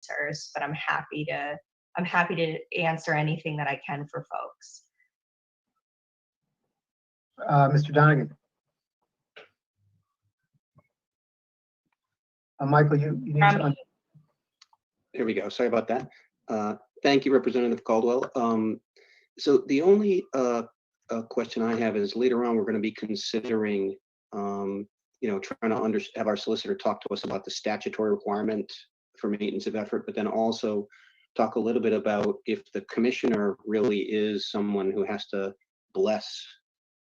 answers, but I'm happy to answer anything that I can for folks. Mr. Donegan. Michael, you need to. Here we go. Sorry about that. Thank you, Representative Caldwell. So the only question I have is later on we're going to be considering, trying to have our solicitor talk to us about the statutory requirement for maintenance of effort, but then also talk a little bit about if the commissioner really is someone who has to bless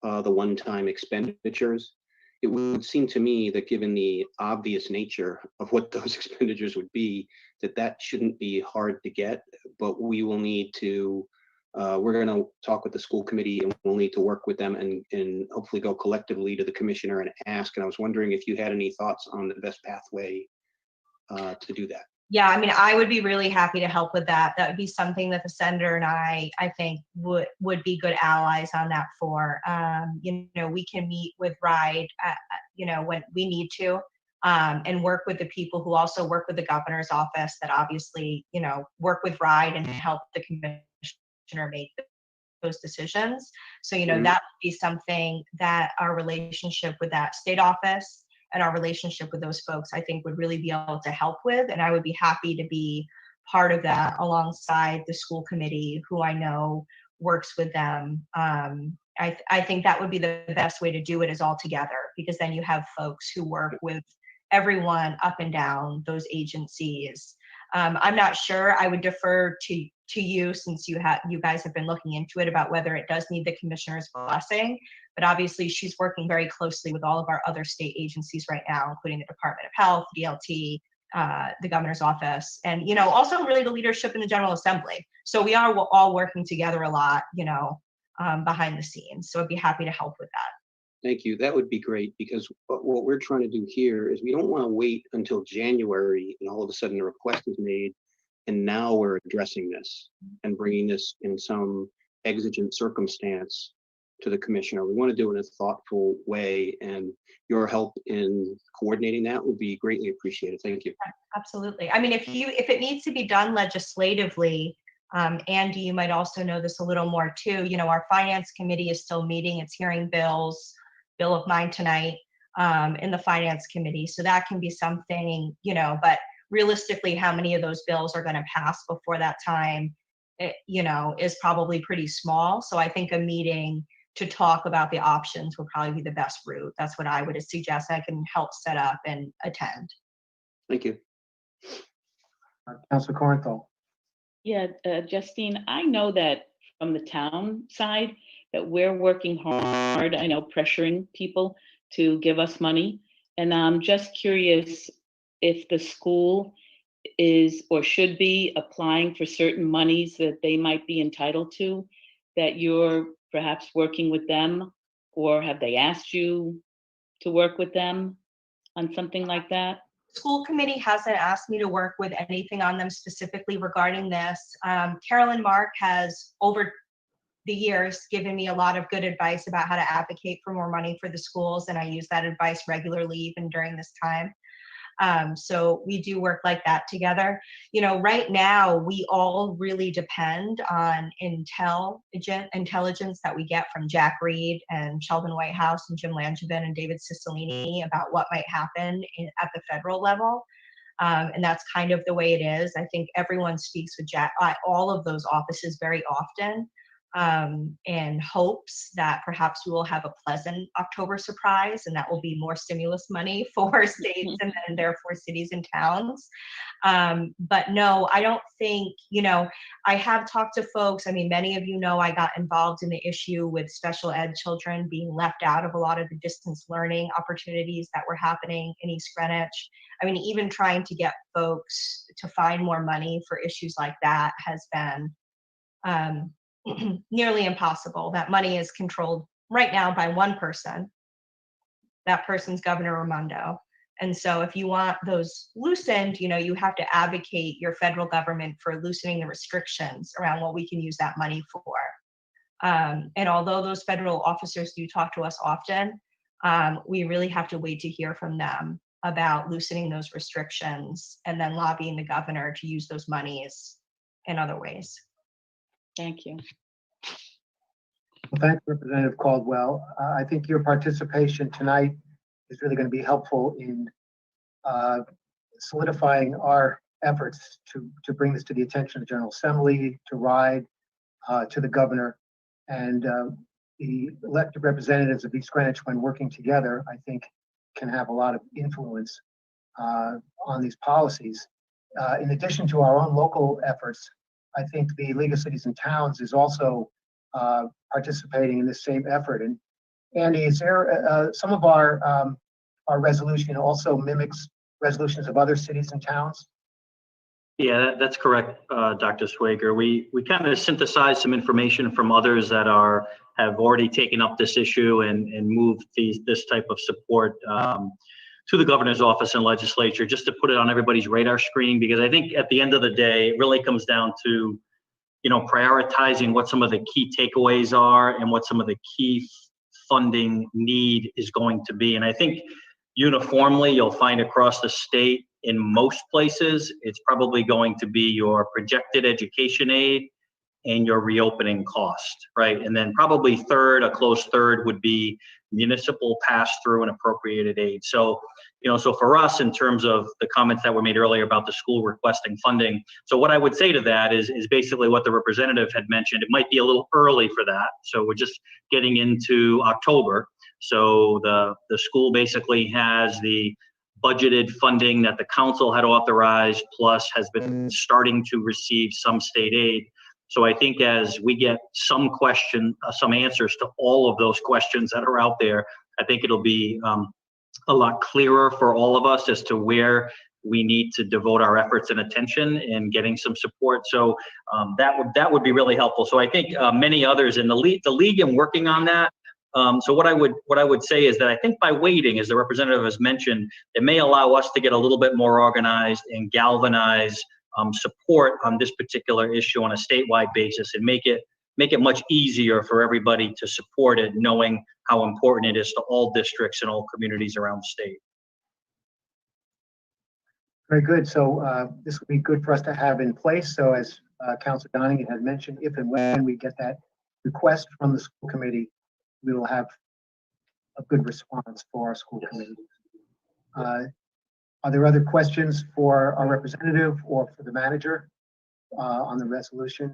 the one-time expenditures. It would seem to me that given the obvious nature of what those expenditures would be, that shouldn't be hard to get, but we will need to, we're going to talk with the school committee and we'll need to work with them and hopefully go collectively to the commissioner and ask. And I was wondering if you had any thoughts on the best pathway to do that. Yeah, I mean, I would be really happy to help with that. That would be something that the senator and I think would be good allies on that for. We can meet with RIDE, when we need to, and work with the people who also work with the governor's office that obviously, work with RIDE and help the commissioner make those decisions. So, that would be something that our relationship with that state office and our relationship with those folks, I think, would really be able to help with. And I would be happy to be part of that alongside the school committee, who I know works with them. I think that would be the best way to do it, is all together, because then you have folks who work with everyone up and down those agencies. I'm not sure. I would defer to you, since you guys have been looking into it, about whether it does need the commissioner's blessing. But obviously, she's working very closely with all of our other state agencies right now, including the Department of Health, DLT, the governor's office, and also really the leadership in the General Assembly. So we are all working together a lot, behind the scenes. So I'd be happy to help with that. Thank you. That would be great, because what we're trying to do here is we don't want to wait until January and all of a sudden a request is made and now we're addressing this and bringing this in some exigent circumstance to the commissioner. We want to do it in a thoughtful way, and your help in coordinating that would be greatly appreciated. Thank you. Absolutely. I mean, if it needs to be done legislatively, Andy, you might also know this a little more too. Our finance committee is still meeting. It's hearing bill of mine tonight in the finance committee. So that can be something, but realistically, how many of those bills are going to pass before that time, is probably pretty small. So I think a meeting to talk about the options would probably be the best route. That's what I would suggest. I can help set up and attend. Thank you. Councilor Corinthal. Yeah, Justine, I know that from the town side that we're working hard, I know, pressuring people to give us money. And I'm just curious if the school is or should be applying for certain monies that they might be entitled to, that you're perhaps working with them, or have they asked you to work with them on something like that? School committee hasn't asked me to work with anything on them specifically regarding this. Carolyn Mark has, over the years, given me a lot of good advice about how to advocate for more money for the schools, and I use that advice regularly, even during this time. So we do work like that together. Right now, we all really depend on intelligence that we get from Jack Reed and Sheldon Whitehouse and Jim Langevin and David Cicilline about what might happen at the federal level. And that's kind of the way it is. I think everyone speaks with all of those offices very often, in hopes that perhaps we will have a pleasant October surprise, and that will be more stimulus money for states and then therefore cities and towns. But no, I don't think, I have talked to folks. I mean, many of you know I got involved in the issue with special ed children being left out of a lot of the distance learning opportunities that were happening in East Greenwich. I mean, even trying to get folks to find more money for issues like that has been nearly impossible. That money is controlled right now by one person. That person's Governor Raimondo. And so if you want those loosened, you have to advocate your federal government for loosening the restrictions around what we can use that money for. And although those federal officers do talk to us often, we really have to wait to hear from them about loosening those restrictions and then lobbying the governor to use those monies in other ways. Thank you. Well, thanks, Representative Caldwell. I think your participation tonight is really going to be helpful in solidifying our efforts to bring this to the attention of the General Assembly, to RIDE, to the governor, and the elected representatives of East Greenwich, when working together, I think can have a lot of influence on these policies. In addition to our own local efforts, I think the League of Cities and Towns is also participating in this same effort. And Andy, is there some of our resolution also mimics resolutions of other cities and towns? Yeah, that's correct, Dr. Swager. We kind of synthesized some information from others that have already taken up this issue and moved this type of support to the governor's office and legislature, just to put it on everybody's radar screen, because I think at the end of the day, it really comes down to, prioritizing what some of the key takeaways are and what some of the key funding need is going to be. And I think uniformly, you'll find across the state, in most places, it's probably going to be your projected education aid and your reopening cost, right? And then probably a close third would be municipal pass-through and appropriated aid. So, so for us, in terms of the comments that were made earlier about the school requesting funding, so what I would say to that is basically what the representative had mentioned. It might be a little early for that. So we're just getting into October. So the school basically has the budgeted funding that the council had authorized, plus has been starting to receive some state aid. So I think as we get some answers to all of those questions that are out there, I think it'll be a lot clearer for all of us as to where we need to devote our efforts and attention in getting some support. So that would be really helpful. So I think many others in the league and working on that. So what I would say is that I think by waiting, as the representative has mentioned, it may allow us to get a little bit more organized and galvanize support on this particular issue on a statewide basis, and make it much easier for everybody to support it, knowing how important it is to all districts and all communities around the state. Very good. So this will be good for us to have in place. So as Councilor Donegan had mentioned, if and when we get that request from the school committee, we will have a good response for our school committee. Are there other questions for our representative or for the manager on the resolution?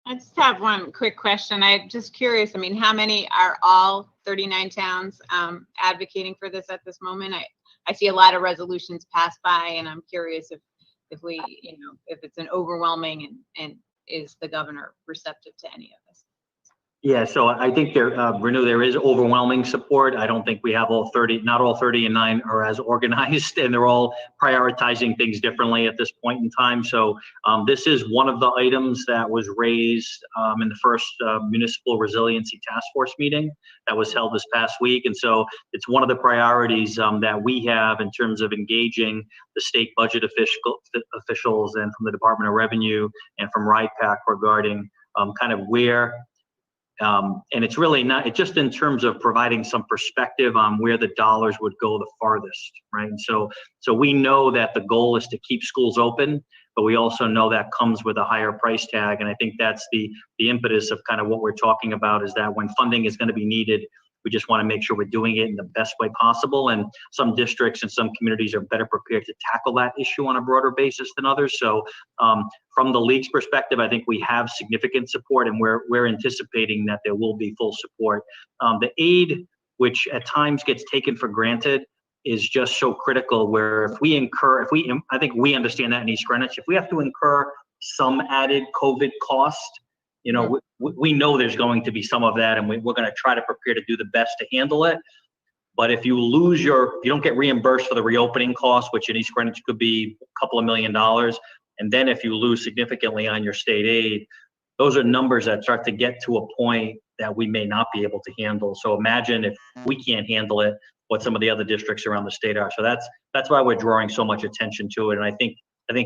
I just have one quick question. I'm just curious. I mean, how many are all 39 towns advocating for this at this moment? I see a lot of resolutions pass by, and I'm curious if we, if it's an overwhelming and is the governor receptive to any of this? Yeah, so I think Renew, there is overwhelming support. I don't think we have all 30, not all 39 are as organized, and they're all prioritizing things differently at this point in time. So this is one of the items that was raised in the first Municipal Resiliency Task Force meeting that was held this past week. And so it's one of the priorities that we have in terms of engaging the state budget officials and from the Department of Revenue and from RIDEPAC regarding kind of where and it's really not, it's just in terms of providing some perspective on where the dollars would go the farthest, right? And so we know that the goal is to keep schools open, but we also know that comes with a higher price tag. And I think that's the impetus of kind of what we're talking about, is that when funding is going to be needed, we just want to make sure we're doing it in the best way possible. And some districts and some communities are better prepared to tackle that issue on a broader basis than others. So from the league's perspective, I think we have significant support, and we're anticipating that there will be full support. The aid, which at times gets taken for granted, is just so critical, where I think we understand that in East Greenwich, if we have to incur some added COVID cost, we know there's going to be some of that, and we're going to try to prepare to do the best to handle it. But if you you don't get reimbursed for the reopening costs, which in East Greenwich could be a couple of $1 million, and then if you lose significantly on your state aid, those are numbers that start to get to a point that we may not be able to handle. So imagine if we can't handle it, what some of the other districts around the state are. So that's why we're drawing so much attention to it. And I think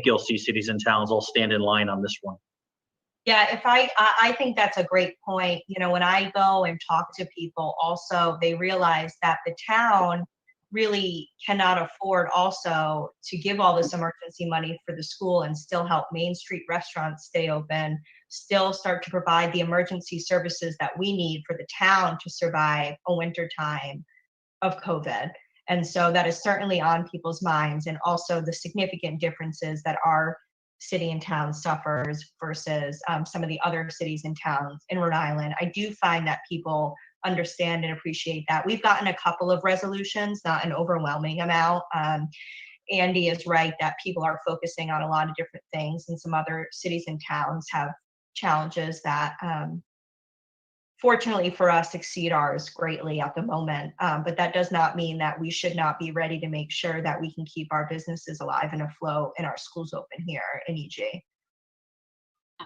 you'll see cities and towns all stand in line on this one. Yeah, I think that's a great point. When I go and talk to people, also they realize that the town really cannot afford also to give all this emergency money for the school and still help Main Street restaurants stay open, still start to provide the emergency services that we need for the town to survive a winter time of COVID. And so that is certainly on people's minds, and also the significant differences that our city and town suffers versus some of the other cities and towns in Rhode Island. I do find that people understand and appreciate that. We've gotten a couple of resolutions, not an overwhelming amount. Andy is right that people are focusing on a lot of different things, and some other cities and towns have challenges that fortunately for us exceed ours greatly at the moment. But that does not mean that we should not be ready to make sure that we can keep our businesses alive and afloat and our schools open here in EG.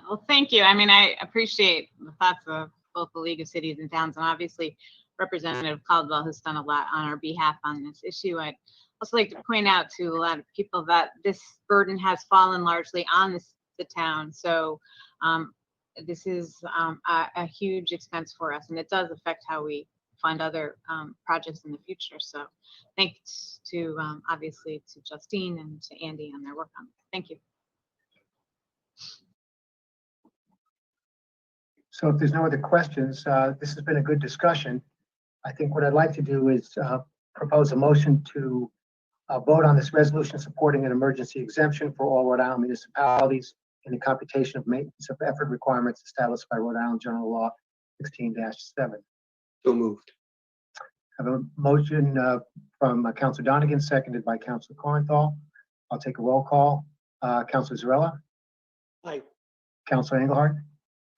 Well, thank you. I mean, I appreciate the thoughts of both the League of Cities and Towns, and obviously Representative Caldwell has done a lot on our behalf on this issue. I'd also like to point out to a lot of people that this burden has fallen largely on the town. So this is a huge expense for us, and it does affect how we fund other projects in the future. So thanks to obviously to Justine and to Andy on their work on this. Thank you. So if there's no other questions, this has been a good discussion. I think what I'd like to do is propose a motion to vote on this resolution supporting an emergency exemption for all Rhode Island municipalities in the computation of maintenance of effort requirements established by Rhode Island General Law 16-7. So moved. I have a motion from Councilor Donegan, seconded by Councilor Corenthal. I'll take a roll call. Councilor Zarella? Aye. Councilor Engelhardt?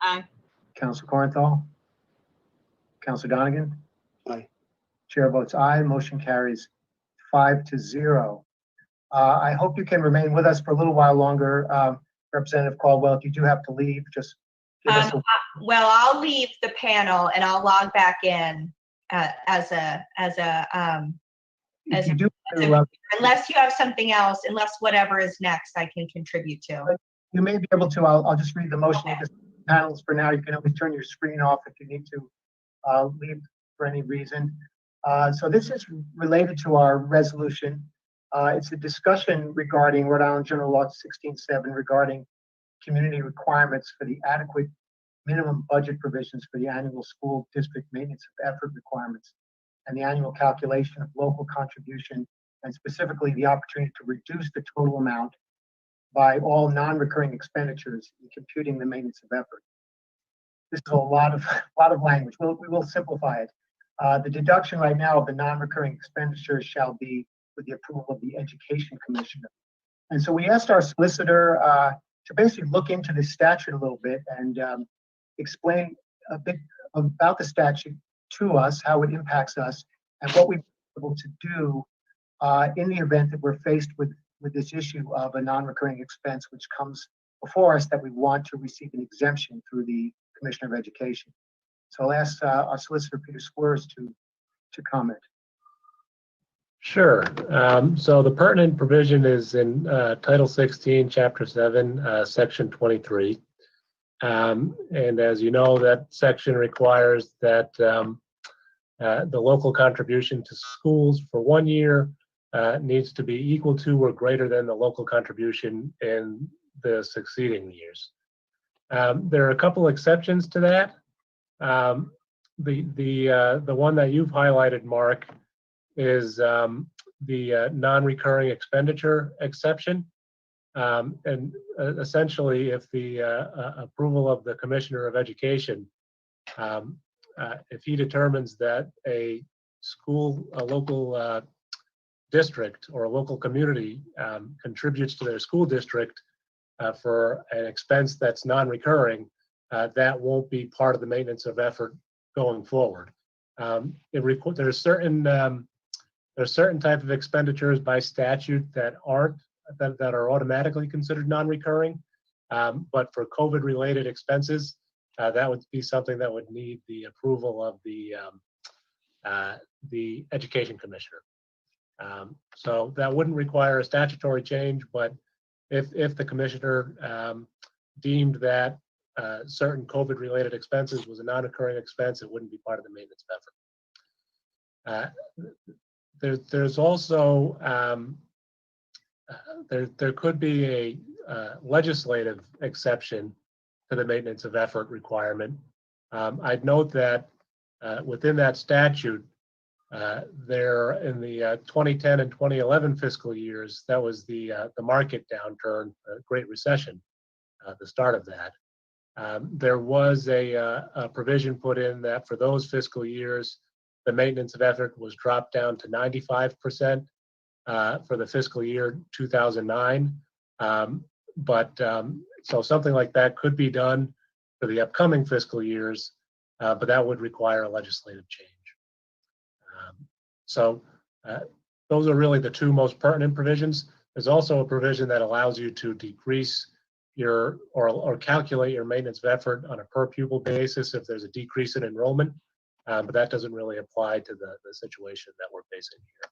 Aye. Councilor Corenthal? Councilor Donegan? Aye. Chair votes aye. Motion carries 5-0. I hope you can remain with us for a little while longer. Representative Caldwell, if you do have to leave, just give us a... Well, I'll leave the panel and I'll log back in unless you have something else, unless whatever is next I can contribute to. You may be able to. I'll just read the motion. Okay. Panels for now. You can always turn your screen off if you need to leave for any reason. So this is related to our resolution. It's a discussion regarding Rhode Island General Law 16-7 regarding community requirements for the adequate minimum budget provisions for the annual school district maintenance of effort requirements and the annual calculation of local contribution, and specifically the opportunity to reduce the total amount by all non-recurring expenditures in computing the maintenance of effort. This is a lot of language. We will simplify it. The deduction right now of the non-recurring expenditures shall be with the approval of the Education Commissioner. And so we asked our solicitor to basically look into this statute a little bit and explain a bit about the statute to us, how it impacts us, and what we've been able to do in the event that we're faced with this issue of a non-recurring expense which comes before us that we want to receive an exemption through the Commissioner of Education. So I'll ask our solicitor, Peter Squires, to comment. Sure. So the pertinent provision is in Title 16, Chapter 7, Section 23. And as you know, that section requires that the local contribution to schools for 1 year needs to be equal to or greater than the local contribution in the succeeding years. There are a couple exceptions to that. The one that you've highlighted, Mark, is the non-recurring expenditure exception. And essentially, if the approval of the Commissioner of Education, if he determines that a local district or a local community contributes to their school district for an expense that's non-recurring, that won't be part of the maintenance of effort going forward. There's certain type of expenditures by statute that are automatically considered non-recurring, but for COVID-related expenses, that would be something that would need the approval of the Education Commissioner. So that wouldn't require a statutory change, but if the Commissioner deemed that certain COVID-related expenses was a non-recurring expense, it wouldn't be part of the maintenance effort. there's also there could be a legislative exception to the maintenance of effort requirement. I'd note that within that statute, there in the 2010 and 2011 fiscal years, that was the market downturn, Great Recession, the start of that. There was a provision put in that for those fiscal years, the maintenance of effort was dropped down to 95% for the fiscal year 2009. So something like that could be done for the upcoming fiscal years, but that would require a legislative change. Those are really the two most pertinent provisions. There's also a provision that allows you to decrease your or calculate your maintenance of effort on a per pupil basis if there's a decrease in enrollment, but that doesn't really apply to the situation that we're facing here.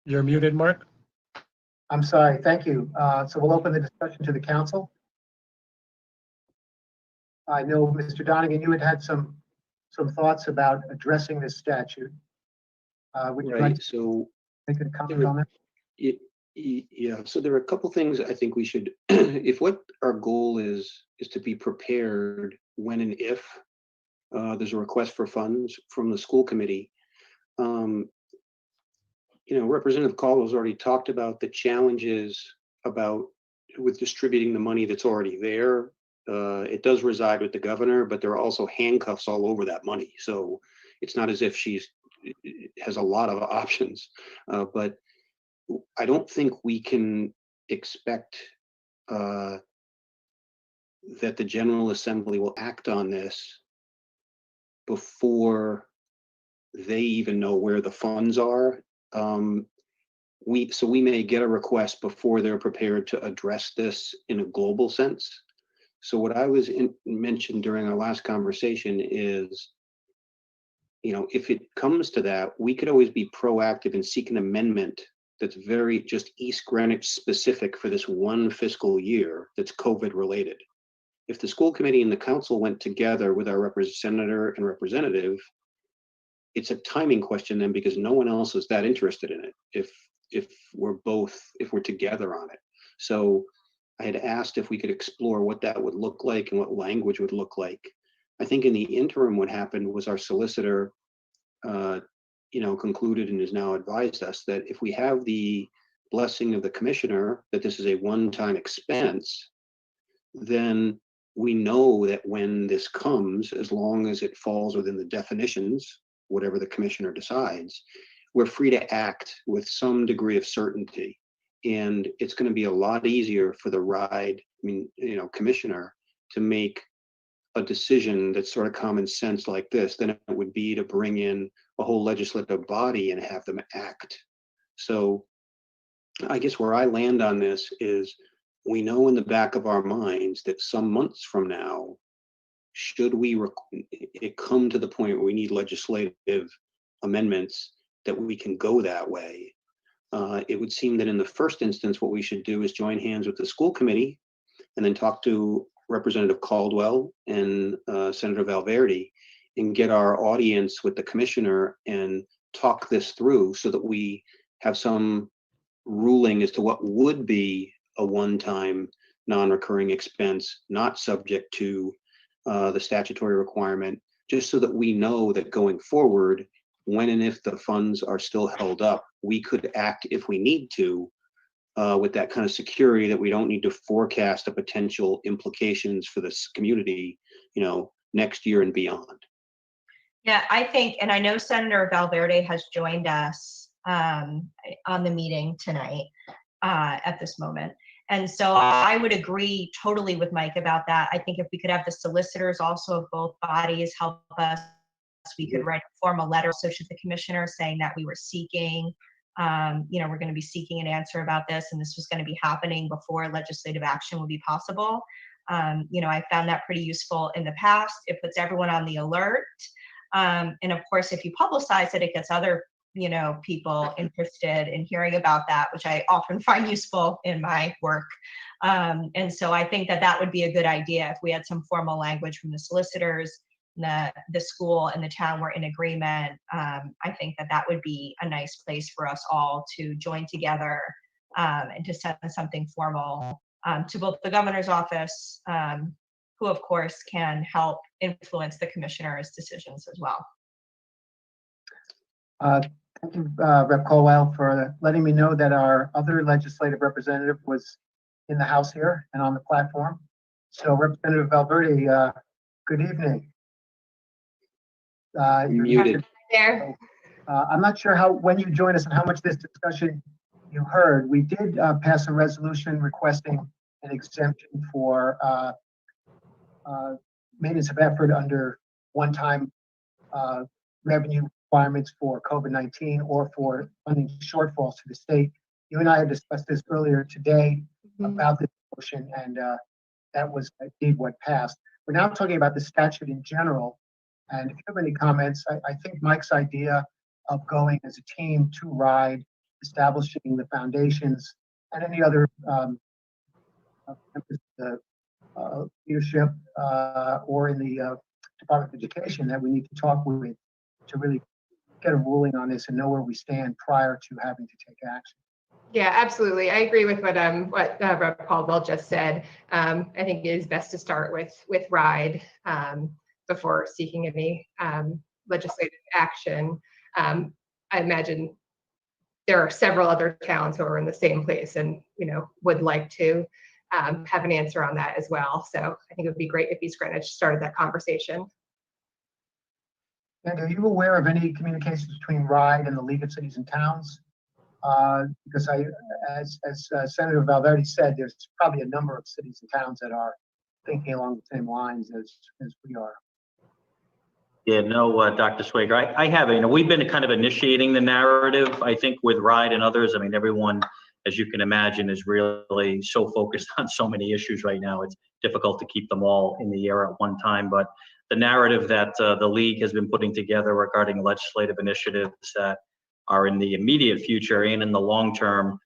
You're muted, Mark. I'm sorry, thank you. So we'll open the discussion to the council. I know, Mr. Donegan, you had some thoughts about addressing this statute. Would you like to make a comment on that? Yeah, so there are a couple things I think we should, if what our goal is to be prepared when and if there's a request for funds from the school committee. Representative Caldwell's already talked about the challenges with distributing the money that's already there. It does reside with the governor, but there are also handcuffs all over that money. So it's not as if she has a lot of options, but I don't think we can expect that the General Assembly will act on this before they even know where the funds are. We may get a request before they're prepared to address this in a global sense. So what I was mentioned during our last conversation is, if it comes to that, we could always be proactive and seek an amendment that's very just East Greenwich specific for this one fiscal year that's COVID related. If the school committee and the council went together with our senator and representative, it's a timing question then, because no one else is that interested in it if we're together on it. So I had asked if we could explore what that would look like and what language would look like. I think in the interim, what happened was our solicitor concluded and has now advised us that if we have the blessing of the commissioner that this is a one-time expense, then we know that when this comes, as long as it falls within the definitions, whatever the commissioner decides, we're free to act with some degree of certainty. And it's going to be a lot easier for the commissioner to make a decision that's sort of common sense like this than it would be to bring in a whole legislative body and have them act. So I guess where I land on this is, we know in the back of our minds that some months from now, should it come to the point where we need legislative amendments, that we can go that way. It would seem that in the first instance, what we should do is join hands with the school committee and then talk to Representative Caldwell and Senator Valverde and get our audience with the commissioner and talk this through so that we have some ruling as to what would be a one-time non-recurring expense, not subject to the statutory requirement, just so that we know that going forward, when and if the funds are still held up, we could act if we need to with that kind of security, that we don't need to forecast the potential implications for this community, next year and beyond. Yeah, I think, and I know Senator Valverde has joined us on the meeting tonight at this moment. And so I would agree totally with Mike about that. I think if we could have the solicitors also of both bodies help us, we could write a formal letter also to the commissioner saying that we were seeking, we're going to be seeking an answer about this, and this was going to be happening before legislative action would be possible. I found that pretty useful in the past. It puts everyone on the alert. And of course, if you publicize it, it gets other people interested in hearing about that, which I often find useful in my work. And so I think that would be a good idea if we had some formal language from the solicitors, the school and the town were in agreement. I think that would be a nice place for us all to join together and to send something formal to both the governor's office, who of course can help influence the commissioner's decisions as well. Thank you, Rep. Colwell, for letting me know that our other legislative representative was in the House here and on the platform. So Representative Valverde, good evening. You're Muted. There. I'm not sure when you joined us and how much this discussion you heard. We did pass a resolution requesting an exemption for maintenance of effort under one-time revenue requirements for COVID-19 or for funding shortfalls to the state. You and I had discussed this earlier today about this motion, and that was indeed what passed. We're now talking about the statute in general. And if you have any comments, I think Mike's idea of going as a team to RIDE, establishing the foundations and any other leadership or in the Department of Education that we need to talk with to really get a ruling on this and know where we stand prior to having to take action. Yeah, absolutely. I agree with what Rep. Caldwell just said. I think it is best to start with RIDE before seeking any legislative action. I imagine there are several other towns who are in the same place and would like to have an answer on that as well. So I think it would be great if East Greenwich started that conversation. And are you aware of any communications between RIDE and the League of Cities and Towns? Because as Senator Valverde said, there's probably a number of cities and towns that are thinking along the same lines as we are. Yeah, no, Dr. Swager, I haven't. We've been kind of initiating the narrative, I think, with RIDE and others. I mean, everyone, as you can imagine, is really so focused on so many issues right now. It's difficult to keep them all in the air at one time. But the narrative that the League has been putting together regarding legislative initiatives that are in the immediate future and in the long term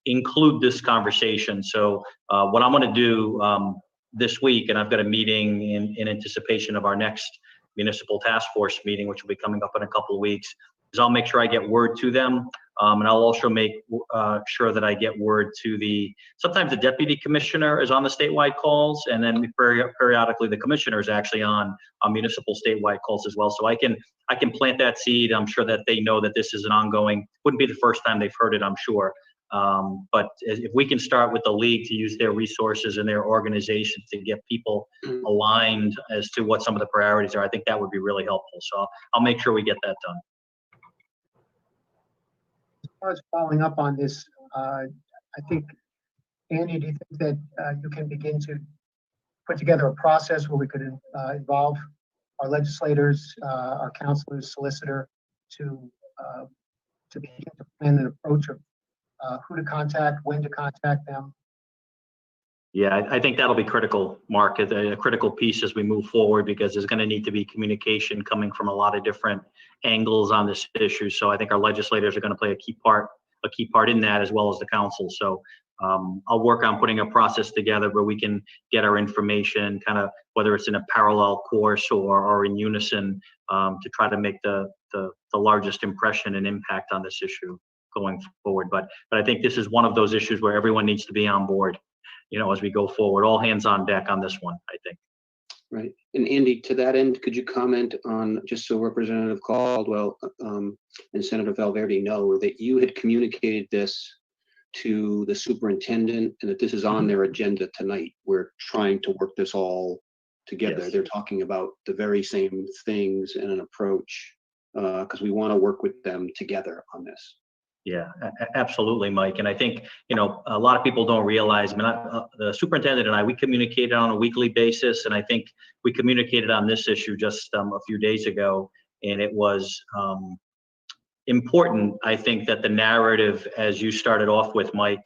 include this conversation. So what I'm going to do this week, and I've got a meeting in anticipation of our next municipal task force meeting, which will be coming up in a couple of weeks, is I'll make sure I get word to them. And I'll also make sure that I get word to sometimes the deputy commissioner is on the statewide calls, and then periodically the commissioner is actually on municipal statewide calls as well. So I can plant that seed. I'm sure that they know that this is an ongoing, wouldn't be the first time they've heard it, I'm sure. But if we can start with the League to use their resources and their organization to get people aligned as to what some of the priorities are, I think that would be really helpful. So I'll make sure we get that done. As far as following up on this, I think, Andy, do you think that you can begin to put together a process where we could involve our legislators, our counselors, solicitor, to begin to plan an approach of who to contact, when to contact them? Yeah, I think that'll be critical, Mark, a critical piece as we move forward, because there's going to need to be communication coming from a lot of different angles on this issue. So I think our legislators are going to play a key part in that, as well as the council. So I'll work on putting a process together where we can get our information, kind of whether it's in a parallel course or in unison, to try to make the largest impression and impact on this issue going forward. But I think this is one of those issues where everyone needs to be on board, as we go forward. All hands on deck on this one, I think. Right. And Andy, to that end, could you comment on, just so Representative Caldwell and Senator Valverde know, that you had communicated this to the superintendent and that this is on their agenda tonight? We're trying to work this all together. Yes. They're talking about the very same things and an approach, because we want to work with them together on this. Yeah, absolutely, Mike. And I think, a lot of people don't realize, the superintendent and I, we communicated on a weekly basis. And I think we communicated on this issue just a few days ago. And it was important, I think, that the narrative, as you started off with, Mike,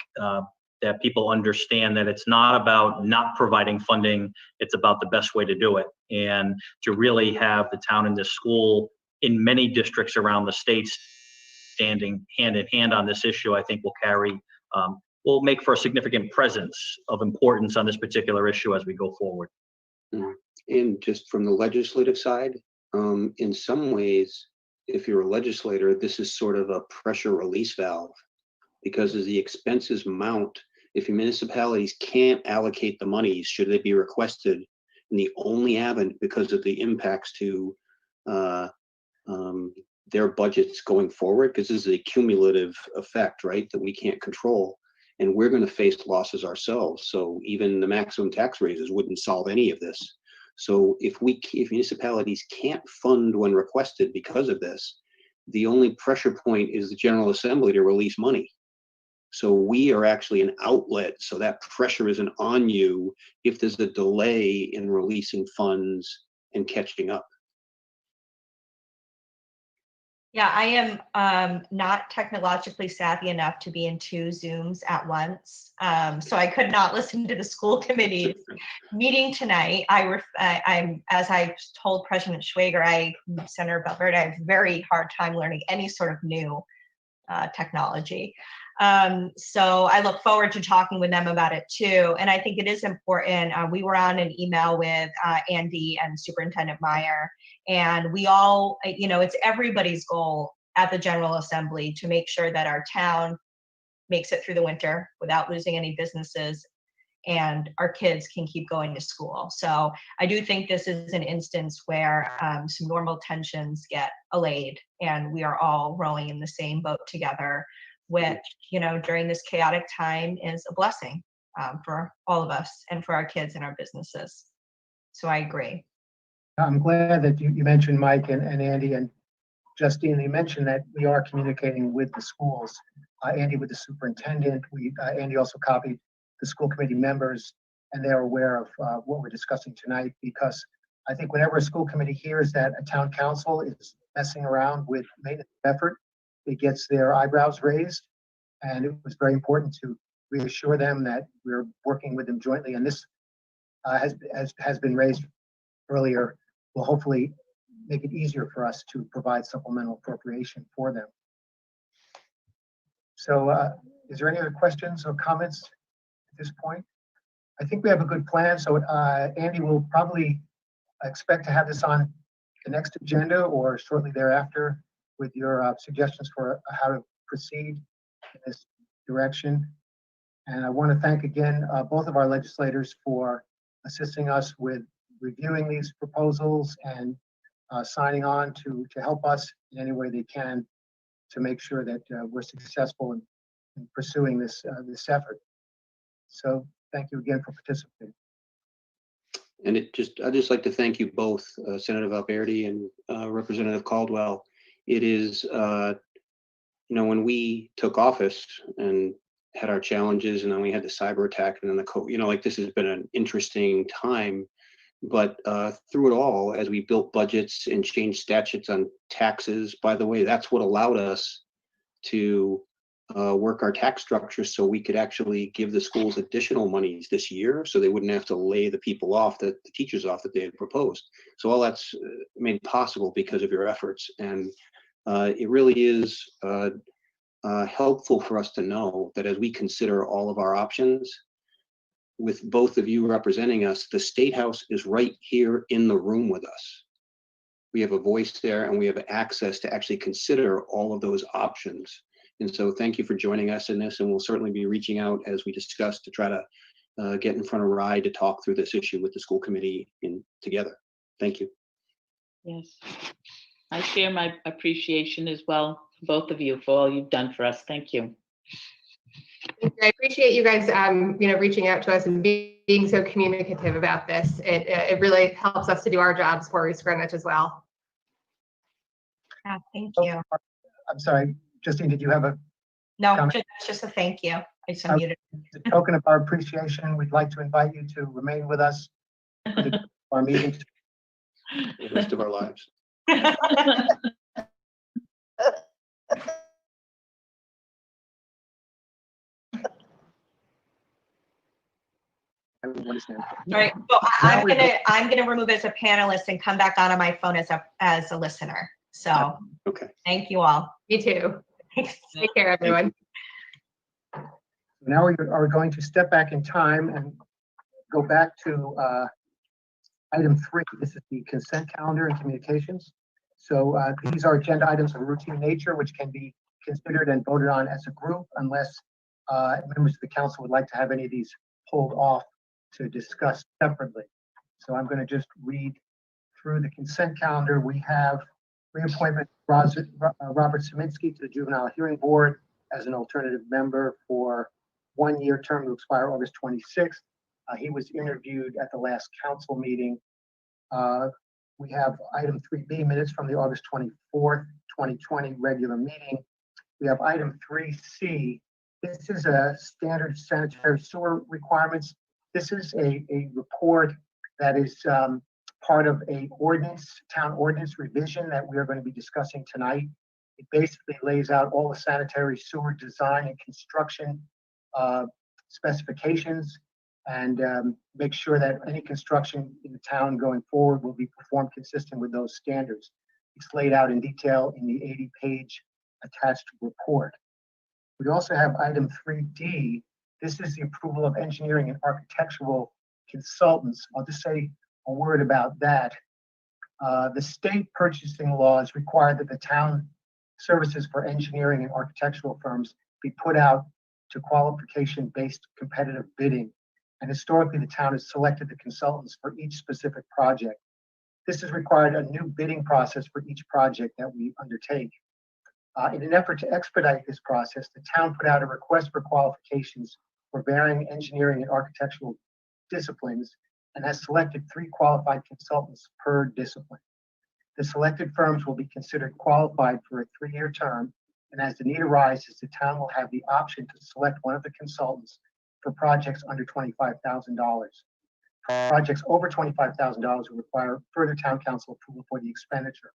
that people understand that it's not about not providing funding. It's about the best way to do it. And to really have the town and the school in many districts around the states standing hand in hand on this issue, I think will make for a significant presence of importance on this particular issue as we go forward. And just from the legislative side, in some ways, if you're a legislator, this is sort of a pressure release valve, because as the expenses mount, if your municipalities can't allocate the monies, should they be requested, and the only avenue, because of the impacts to their budgets going forward, because this is a cumulative effect, right, that we can't control, and we're going to face losses ourselves. So even the maximum tax raises wouldn't solve any of this. So if municipalities can't fund when requested because of this, the only pressure point is the General Assembly to release money. So we are actually an outlet, so that pressure isn't on you if there's a delay in releasing funds and catching up. Yeah, I am not technologically savvy enough to be in 2 Zooms at once. So I could not listen to the school committee's meeting tonight. I'm, as I told President Schwager, Senator Belverde, I have a very hard time learning any sort of new technology. So I look forward to talking with them about it too. And I think it is important. We were on an email with Andy and Superintendent Meyer, and we all, it's everybody's goal at the General Assembly to make sure that our town makes it through the winter without losing any businesses, and our kids can keep going to school. So I do think this is an instance where some normal tensions get allayed, and we are all rowing in the same boat together, which, during this chaotic time is a blessing for all of us and for our kids and our businesses. So I agree. I'm glad that you mentioned Mike and Andy and Justine. You mentioned that we are communicating with the schools. Andy with the superintendent. Andy also copied the school committee members, and they're aware of what we're discussing tonight, because I think whenever a school committee hears that a town council is messing around with maintenance effort, it gets their eyebrows raised, and it was very important to reassure them that we're working with them jointly. And this has been raised earlier, will hopefully make it easier for us to provide supplemental appropriation for them. So is there any other questions or comments at this point? I think we have a good plan. So Andy will probably expect to have this on the next agenda or shortly thereafter with your suggestions for how to proceed in this direction. And I want to thank again both of our legislators for assisting us with reviewing these proposals and signing on to help us in any way they can to make sure that we're successful in pursuing this effort. So thank you again for participating. And I'd just like to thank you both, Senator Valverde and Representative Caldwell. It is, when we took office and had our challenges, and then we had the cyber attack, and then the this has been an interesting time. But through it all, as we built budgets and changed statutes on taxes, by the way, that's what allowed us to work our tax structure so we could actually give the schools additional monies this year, so they wouldn't have to lay the teachers off that they had proposed. So all that's made possible because of your efforts, and it really is helpful for us to know that as we consider all of our options, with both of you representing us, the State House is right here in the room with us. We have a voice there, and we have access to actually consider all of those options. And so thank you for joining us in this, and we'll certainly be reaching out, as we discussed, to try to get in front of RIDE to talk through this issue with the school committee together. Thank you. Yes, I share my appreciation as well, both of you, for all you've done for us. Thank you. I appreciate you guys, reaching out to us and being so communicative about this. It really helps us to do our jobs for East Greenwich as well. Yeah, thank you. I'm sorry, Justine, did you have a No, just a thank you. I just unmuted. As a token of our appreciation, we'd like to invite you to remain with us for our meetings. The rest of our lives. Right. So I'm gonna remove as a panelist and come back on my phone as a listener. So Okay. thank you all. Me too. Thanks. Take care, everyone. Now we are going to step back in time and go back to item 3. This is the consent calendar and communications. So these are agenda items of routine nature, which can be considered and voted on as a group unless members of the council would like to have any of these pulled off to discuss separately. So I'm going to just read through the consent calendar. We have reappointment Robert Saminsky to the Juvenile Hearing Board as an alternative member for 1-year term to expire August 26th. He was interviewed at the last council meeting. We have item 3B, minutes from the August 24th, 2020 regular meeting. We have item 3C. This is a standard sanitary sewer requirements. This is a report that is part of a town ordinance revision that we are going to be discussing tonight. It basically lays out all the sanitary sewer design and construction specifications and make sure that any construction in the town going forward will be performed consistent with those standards. It's laid out in detail in the 80-page attached report. We also have item 3D. This is the approval of engineering and architectural consultants. I'll just say a word about that. The state purchasing laws require that the town services for engineering and architectural firms be put out to qualification-based competitive bidding. And historically, the town has selected the consultants for each specific project. This has required a new bidding process for each project that we undertake. In an effort to expedite this process, the town put out a request for qualifications for varying engineering and architectural disciplines and has selected 3 qualified consultants per discipline. The selected firms will be considered qualified for a 3-year term, and as the need arises, the town will have the option to select one of the consultants for projects under $25,000. Projects over $25,000 will require further town council approval for the expenditure.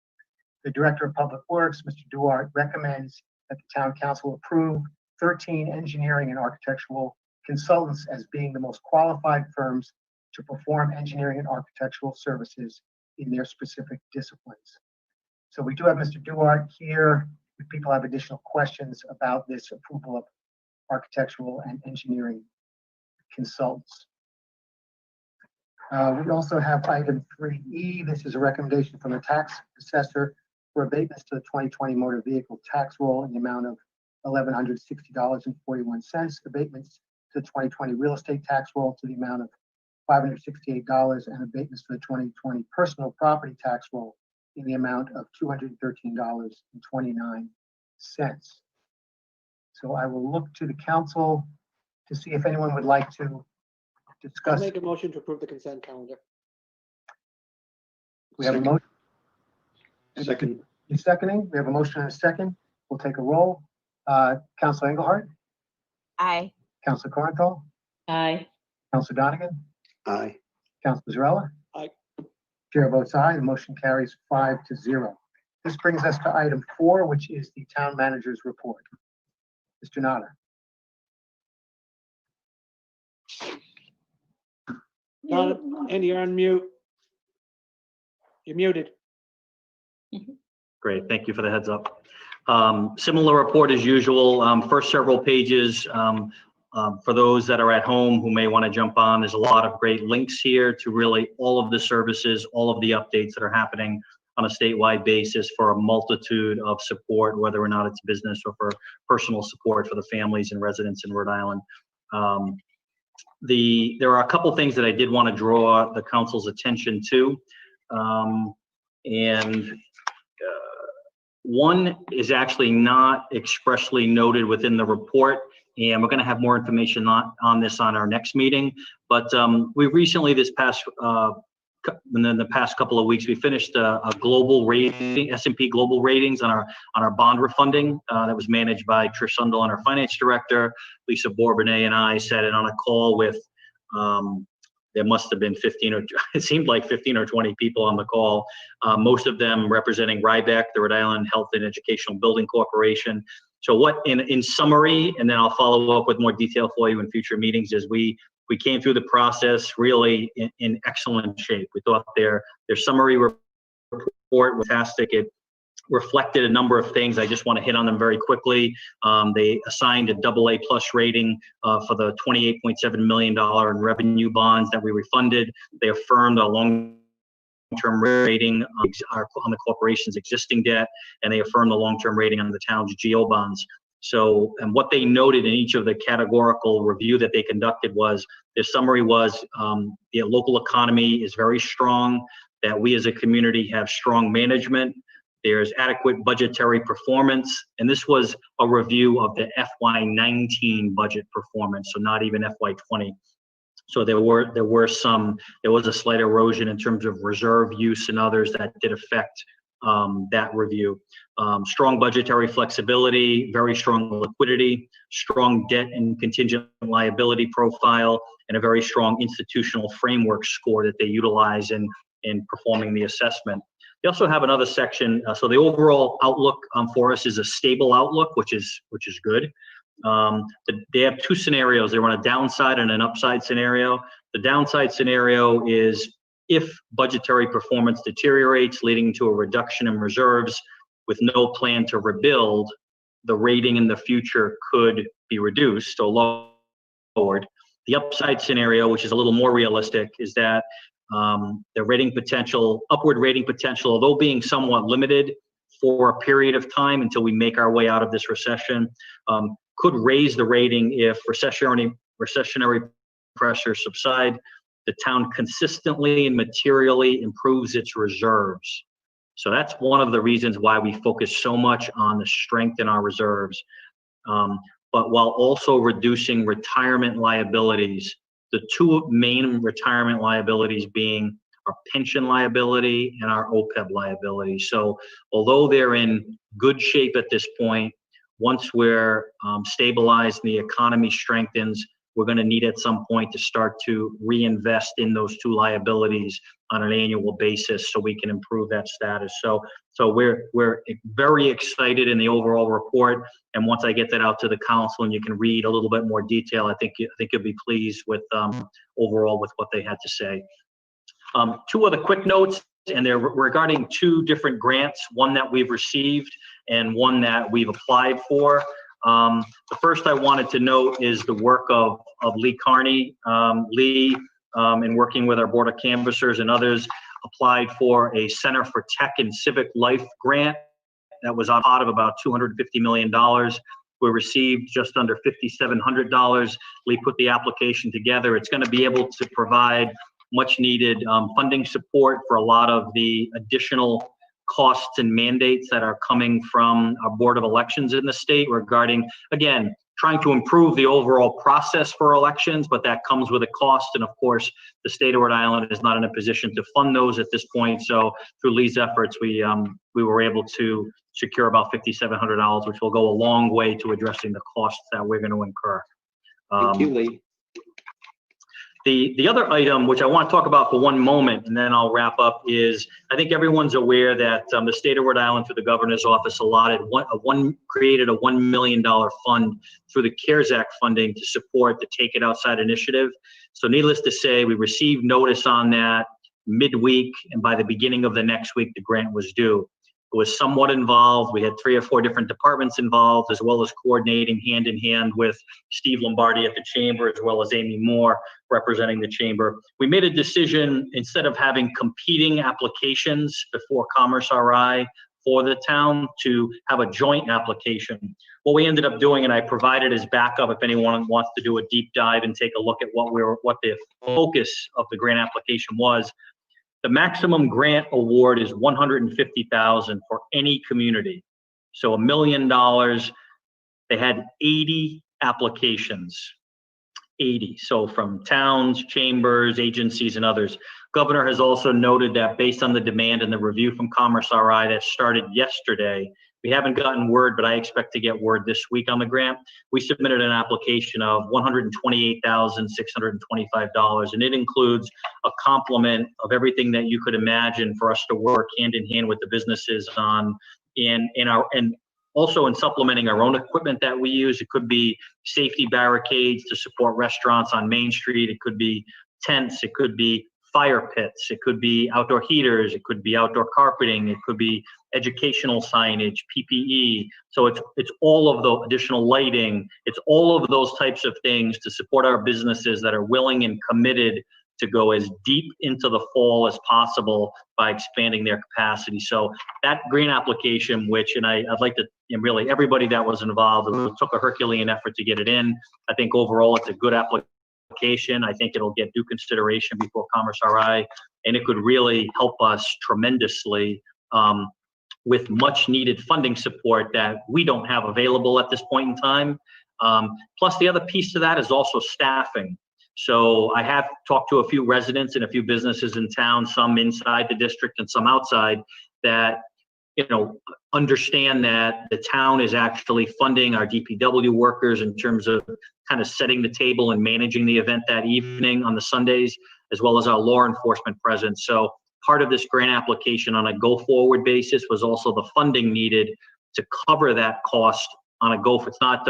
The Director of Public Works, Mr. Duarte, recommends that the town council approve 13 engineering and architectural consultants as being the most qualified firms to perform engineering and architectural services in their specific disciplines. So we do have Mr. Duarte here. If people have additional questions about this approval of architectural and engineering consultants. We also have item 3E. This is a recommendation from the tax assessor for abatements to the 2020 motor vehicle tax roll in the amount of $1,160.41. Abatements to the 2020 real estate tax roll to the amount of $568, and abatements to the 2020 personal property tax roll in the amount of $213.29. So I will look to the council to see if anyone would like to discuss. I'll make a motion to approve the consent calendar. We have a motion. Second. You're seconding. We have a motion and a second. We'll take a roll. Councilor Engelhardt, Aye. Councilor Corinthal, Aye. Councilor Donegan, Aye. Councilor Zarella. Aye. Chair votes aye. The motion carries 5-0. This brings us to item 4, which is the town manager's report. Mr. Nada. Andy, you're on mute. You're muted. Great, thank you for the heads up. Similar report as usual. First several pages, for those that are at home who may want to jump on, there's a lot of great links here to really all of the services, all of the updates that are happening on a statewide basis for a multitude of support, whether or not it's business or for personal support for the families and residents in Rhode Island. There are a couple things that I did want to draw the council's attention to. One is actually not expressly noted within the report, and we're going to have more information on this on our next meeting. But we recently, in the past couple of weeks, we finished a global rating, S&P global ratings on our bond refunding that was managed by Trish Sunderland, our finance director. Lisa Bourbonnais and I sat in on a call with, there must have been 15 or it seemed like 15 or 20 people on the call, most of them representing RIBEC, the Rhode Island Health and Educational Building Corporation. So what, in summary, and then I'll follow up with more detail for you in future meetings, is we came through the process really in excellent shape. We thought their summary report was fantastic. It reflected a number of things. I just want to hit on them very quickly. They assigned a AA+ rating for the $28.7 million in revenue bonds that we refunded. They affirmed a long-term rating on the corporation's existing debt, and they affirmed the long-term rating on the town's GO bonds. So, and what they noted in each of the categorical review that they conducted was, their summary was, the local economy is very strong, that we as a community have strong management, there's adequate budgetary performance, and this was a review of the FY19 budget performance, so not even FY20. So there was a slight erosion in terms of reserve use and others that did affect that review. Strong budgetary flexibility, very strong liquidity, strong debt and contingent liability profile, and a very strong institutional framework score that they utilize in performing the assessment. They also have another section. So the overall outlook for us is a stable outlook, which is good. They have two scenarios. They run a downside and an upside scenario. The downside scenario is if budgetary performance deteriorates, leading to a reduction in reserves with no plan to rebuild, the rating in the future could be reduced or lowered. The upside scenario, which is a little more realistic, is that the rating potential, upward rating potential, although being somewhat limited for a period of time until we make our way out of this recession, could raise the rating if recessionary pressures subside, the town consistently and materially improves its reserves. So that's one of the reasons why we focus so much on the strength in our reserves. But while also reducing retirement liabilities, the two main retirement liabilities being our pension liability and our OPEB liability. So although they're in good shape at this point, once we're stabilized and the economy strengthens, we're going to need at some point to start to reinvest in those two liabilities on an annual basis so we can improve that status. So we're very excited in the overall report. And once I get that out to the council and you can read a little bit more detail, I think you'll be pleased with overall with what they had to say. Two other quick notes, and they're regarding two different grants, one that we've received and one that we've applied for. The first I wanted to note is the work of Lee Carney. Lee, in working with our Board of Canvassers and others, applied for a Center for Tech and Civic Life grant that was on pot of about $250 million. We received just under $5,700. Lee put the application together. It's going to be able to provide much needed funding support for a lot of the additional costs and mandates that are coming from our Board of Elections in the state regarding, again, trying to improve the overall process for elections, but that comes with a cost. And of course, the state of Rhode Island is not in a position to fund those at this point. So through Lee's efforts, we were able to secure about $5,700, which will go a long way to addressing the costs that we're going to incur. Thank you, Lee. The other item, which I want to talk about for one moment, and then I'll wrap up, is I think everyone's aware that the state of Rhode Island, through the governor's office, created a $1 million fund through the CARES Act funding to support the Take It Outside initiative. So needless to say, we received notice on that midweek, and by the beginning of the next week, the grant was due. It was somewhat involved. We had 3 or 4 different departments involved, as well as coordinating hand in hand with Steve Lombardi at the chamber, as well as Amy Moore representing the chamber. We made a decision, instead of having competing applications before Commerce RI for the town, to have a joint application. What we ended up doing, and I provided as backup if anyone wants to do a deep dive and take a look at what the focus of the grant application was. The maximum grant award is $150,000 for any community. So $1 million. They had 80 applications, 80. So from towns, chambers, agencies, and others. Governor has also noted that based on the demand and the review from Commerce RI that started yesterday, we haven't gotten word, but I expect to get word this week on the grant. We submitted an application of $128,625, and it includes a complement of everything that you could imagine for us to work hand in hand with the businesses on, and also in supplementing our own equipment that we use. It could be safety barricades to support restaurants on Main Street. It could be tents. It could be fire pits, it could be outdoor heaters, it could be outdoor carpeting, it could be educational signage, PPE. So it's all of the additional lighting. It's all of those types of things to support our businesses that are willing and committed to go as deep into the fall as possible by expanding their capacity. So that grant application, which, and I'd like to, and really everybody that was involved, it took a Herculean effort to get it in. I think overall it's a good application. I think it'll get due consideration before Commerce RI, and it could really help us tremendously with much needed funding support that we don't have available at this point in time. Plus the other piece to that is also staffing. So I have talked to a few residents and a few businesses in town, some inside the district and some outside, that, you know, understand that the town is actually funding our DPW workers in terms of kind of setting the table and managing the event that evening on the Sundays, as well as our law enforcement presence. So part of this grant application on a go-forward basis was also the funding needed to cover that cost on a it's not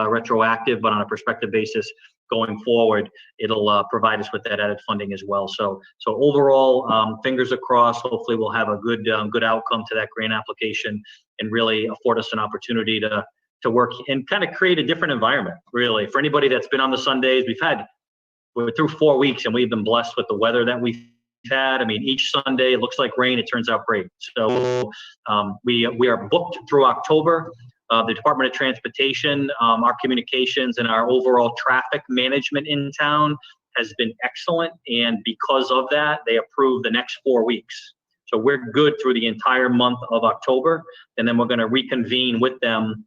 retroactive, but on a prospective basis going forward, it'll provide us with that added funding as well. So overall, fingers crossed, hopefully we'll have a good outcome to that grant application and really afford us an opportunity to work and kind of create a different environment, really. For anybody that's been on the Sundays, we're through 4 weeks and we've been blessed with the weather that we've had. I mean, each Sunday it looks like rain, it turns out great. So we are booked through October. The Department of Transportation, our communications and our overall traffic management in town has been excellent. And because of that, they approved the next 4 weeks. So we're good through the entire month of October. And then we're going to reconvene with them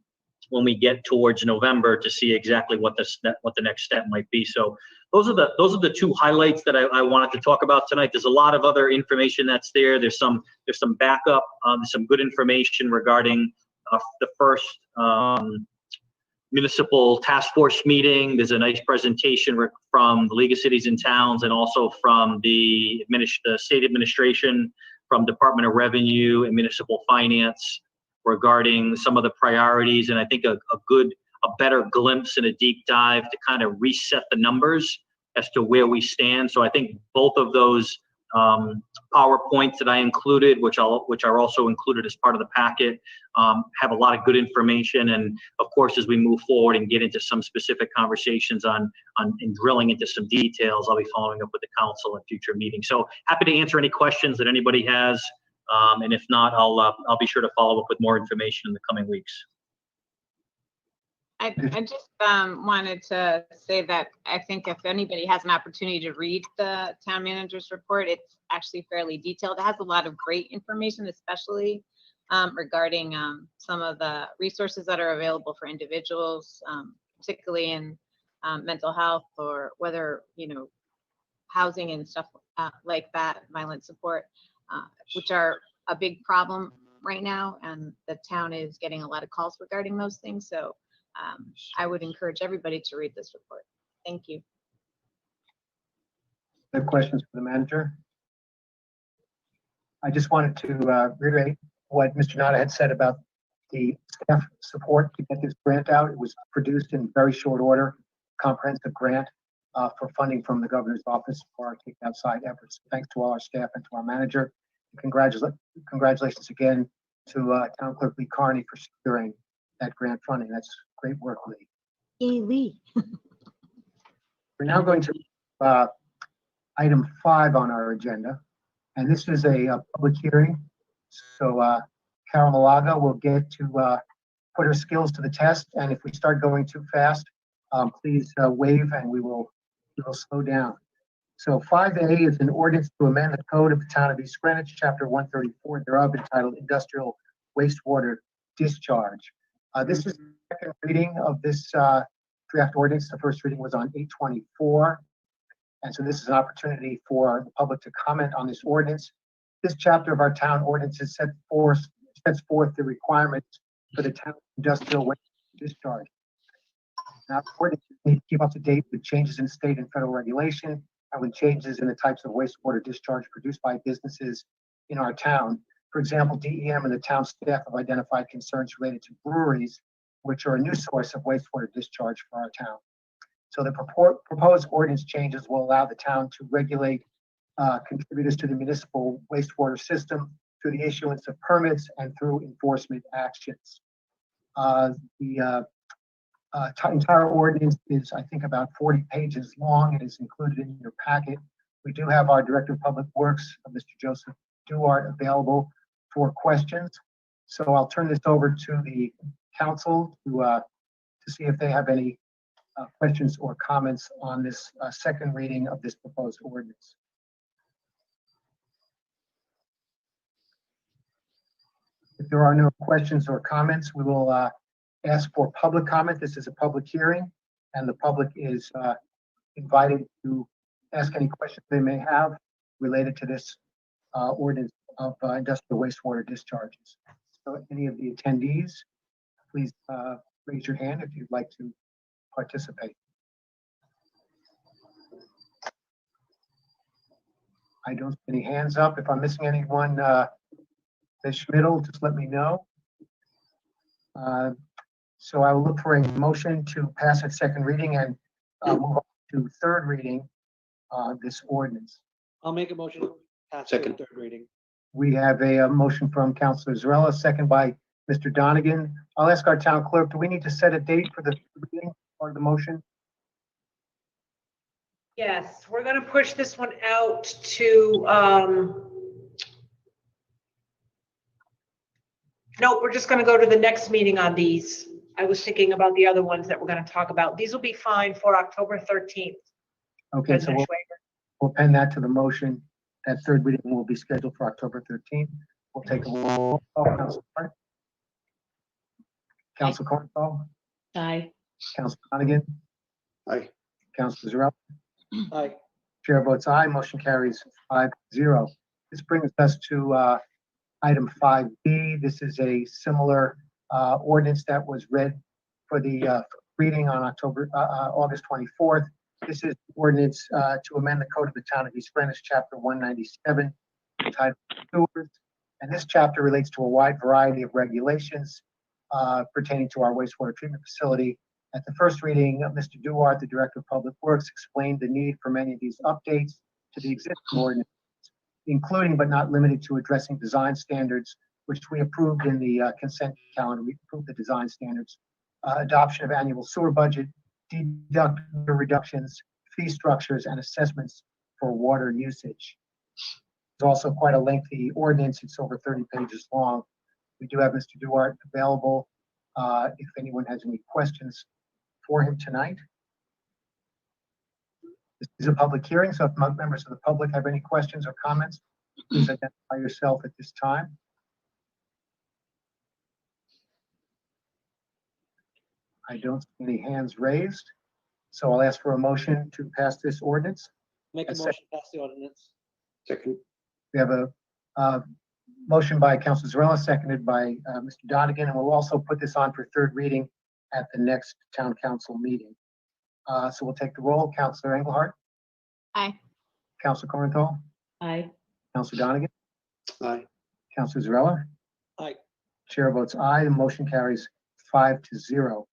when we get towards November to see exactly what the next step might be. So those are the two highlights that I wanted to talk about tonight. There's a lot of other information that's there. There's some backup, some good information regarding the first municipal task force meeting. There's a nice presentation from the League of Cities and Towns and also from the state administration, from Department of Revenue and Municipal Finance regarding some of the priorities. And I think a better glimpse and a deep dive to kind of reset the numbers as to where we stand. So I think both of those PowerPoints that I included, which are also included as part of the packet, have a lot of good information. And of course, as we move forward and get into some specific conversations on and drilling into some details, I'll be following up with the council in future meetings. So happy to answer any questions that anybody has. And if not, I'll be sure to follow up with more information in the coming weeks. I just wanted to say that I think if anybody has an opportunity to read the town manager's report, it's actually fairly detailed. It has a lot of great information, especially regarding some of the resources that are available for individuals, particularly in mental health, or whether, housing and stuff like that, violent support, which are a big problem right now. And the town is getting a lot of calls regarding those things. So I would encourage everybody to read this report. Thank you. Other questions for the manager? I just wanted to reiterate what Mr. Nada had said about the staff support to get this grant out. It was produced in very short order, comprehensive grant for funding from the governor's office for our Take Outside efforts. Thanks to all our staff and to our manager. Congratulations again to Town Clerk Lee Carney for securing that grant funding. That's great work, Lee. Hey, Lee. We're now going to item 5 on our agenda, and this is a public hearing. So Carol Malaga will get to put her skills to the test, and if we start going too fast, please wave and we will slow down. So 5A is an ordinance to amend the code of the town of East Greenwich, chapter 134 thereof, entitled Industrial Wastewater Discharge. This is the second reading of this draft ordinance. The first reading was on 8/24. And so this is an opportunity for the public to comment on this ordinance. This chapter of our town ordinances sets forth the requirements for the town industrial waste discharge. Now, ordinances need to keep up to date with changes in state and federal regulation and with changes in the types of wastewater discharge produced by businesses in our town. For example, DEM and the town staff have identified concerns related to breweries, which are a new source of wastewater discharge for our town. So the proposed ordinance changes will allow the town to regulate contributors to the municipal wastewater system through the issuance of permits and through enforcement actions. The entire ordinance is, I think, about 40 pages long and is included in your packet. We do have our Director of Public Works, Mr. Joseph Duarte, available for questions. So I'll turn this over to the council to see if they have any questions or comments on this second reading of this proposed ordinance. If there are no questions or comments, we will ask for public comment. This is a public hearing, and the public is invited to ask any questions they may have related to this ordinance of industrial wastewater discharges. So any of the attendees, please raise your hand if you'd like to participate. I don't see any hands up. If I'm missing anyone, Ms. Schmidl, just let me know. So I will look for a motion to pass at second reading and move on to third reading this ordinance. I'll make a motion to pass Second. the third reading. We have a motion from Councilor Zarella, second by Mr. Donegan. I'll ask our town clerk, do we need to set a date for the third reading or the motion? Yes, we're going to push this one out to, no, we're just going to go to the next meeting on these. I was thinking about the other ones that we're going to talk about. These will be fine for October 13th. Okay, so we'll pen that to the motion. That third reading will be scheduled for October 13th. We'll take a roll call. Council Hart? Council Cornwall? Aye. Council Donegan? Aye. Council Zarella? Aye. Chair votes aye. Motion carries 5-0. This brings us to item 5B. This is a similar ordinance that was read for the reading on August 24th. This is ordinance to amend the code of the town of East Greenwich, chapter 197, entitled Sewers. And this chapter relates to a wide variety of regulations pertaining to our wastewater treatment facility. At the first reading, Mr. Duarte, the Director of Public Works, explained the need for many of these updates to the existing ordinance, including but not limited to addressing design standards, which we approved in the consent calendar. We approved the design standards, adoption of annual sewer budget, deductible reductions, fee structures, and assessments for water usage. It's also quite a lengthy ordinance. It's over 30 pages long. We do have Mr. Duarte available if anyone has any questions for him tonight. This is a public hearing, so if members of the public have any questions or comments, please identify yourself at this time. I don't see any hands raised, so I'll ask for a motion to pass this ordinance. Make a motion to pass the ordinance. Second. We have a motion by Councilor Zarella, seconded by Mr. Donegan, and we'll also put this on for third reading at the next town council meeting. So we'll take the roll. Councilor Engelhardt? Aye. Councilor Corenthal? Aye. Councilor Donegan? Aye. Councilor Zarella? Aye. Chair votes aye. The motion carries 5-0.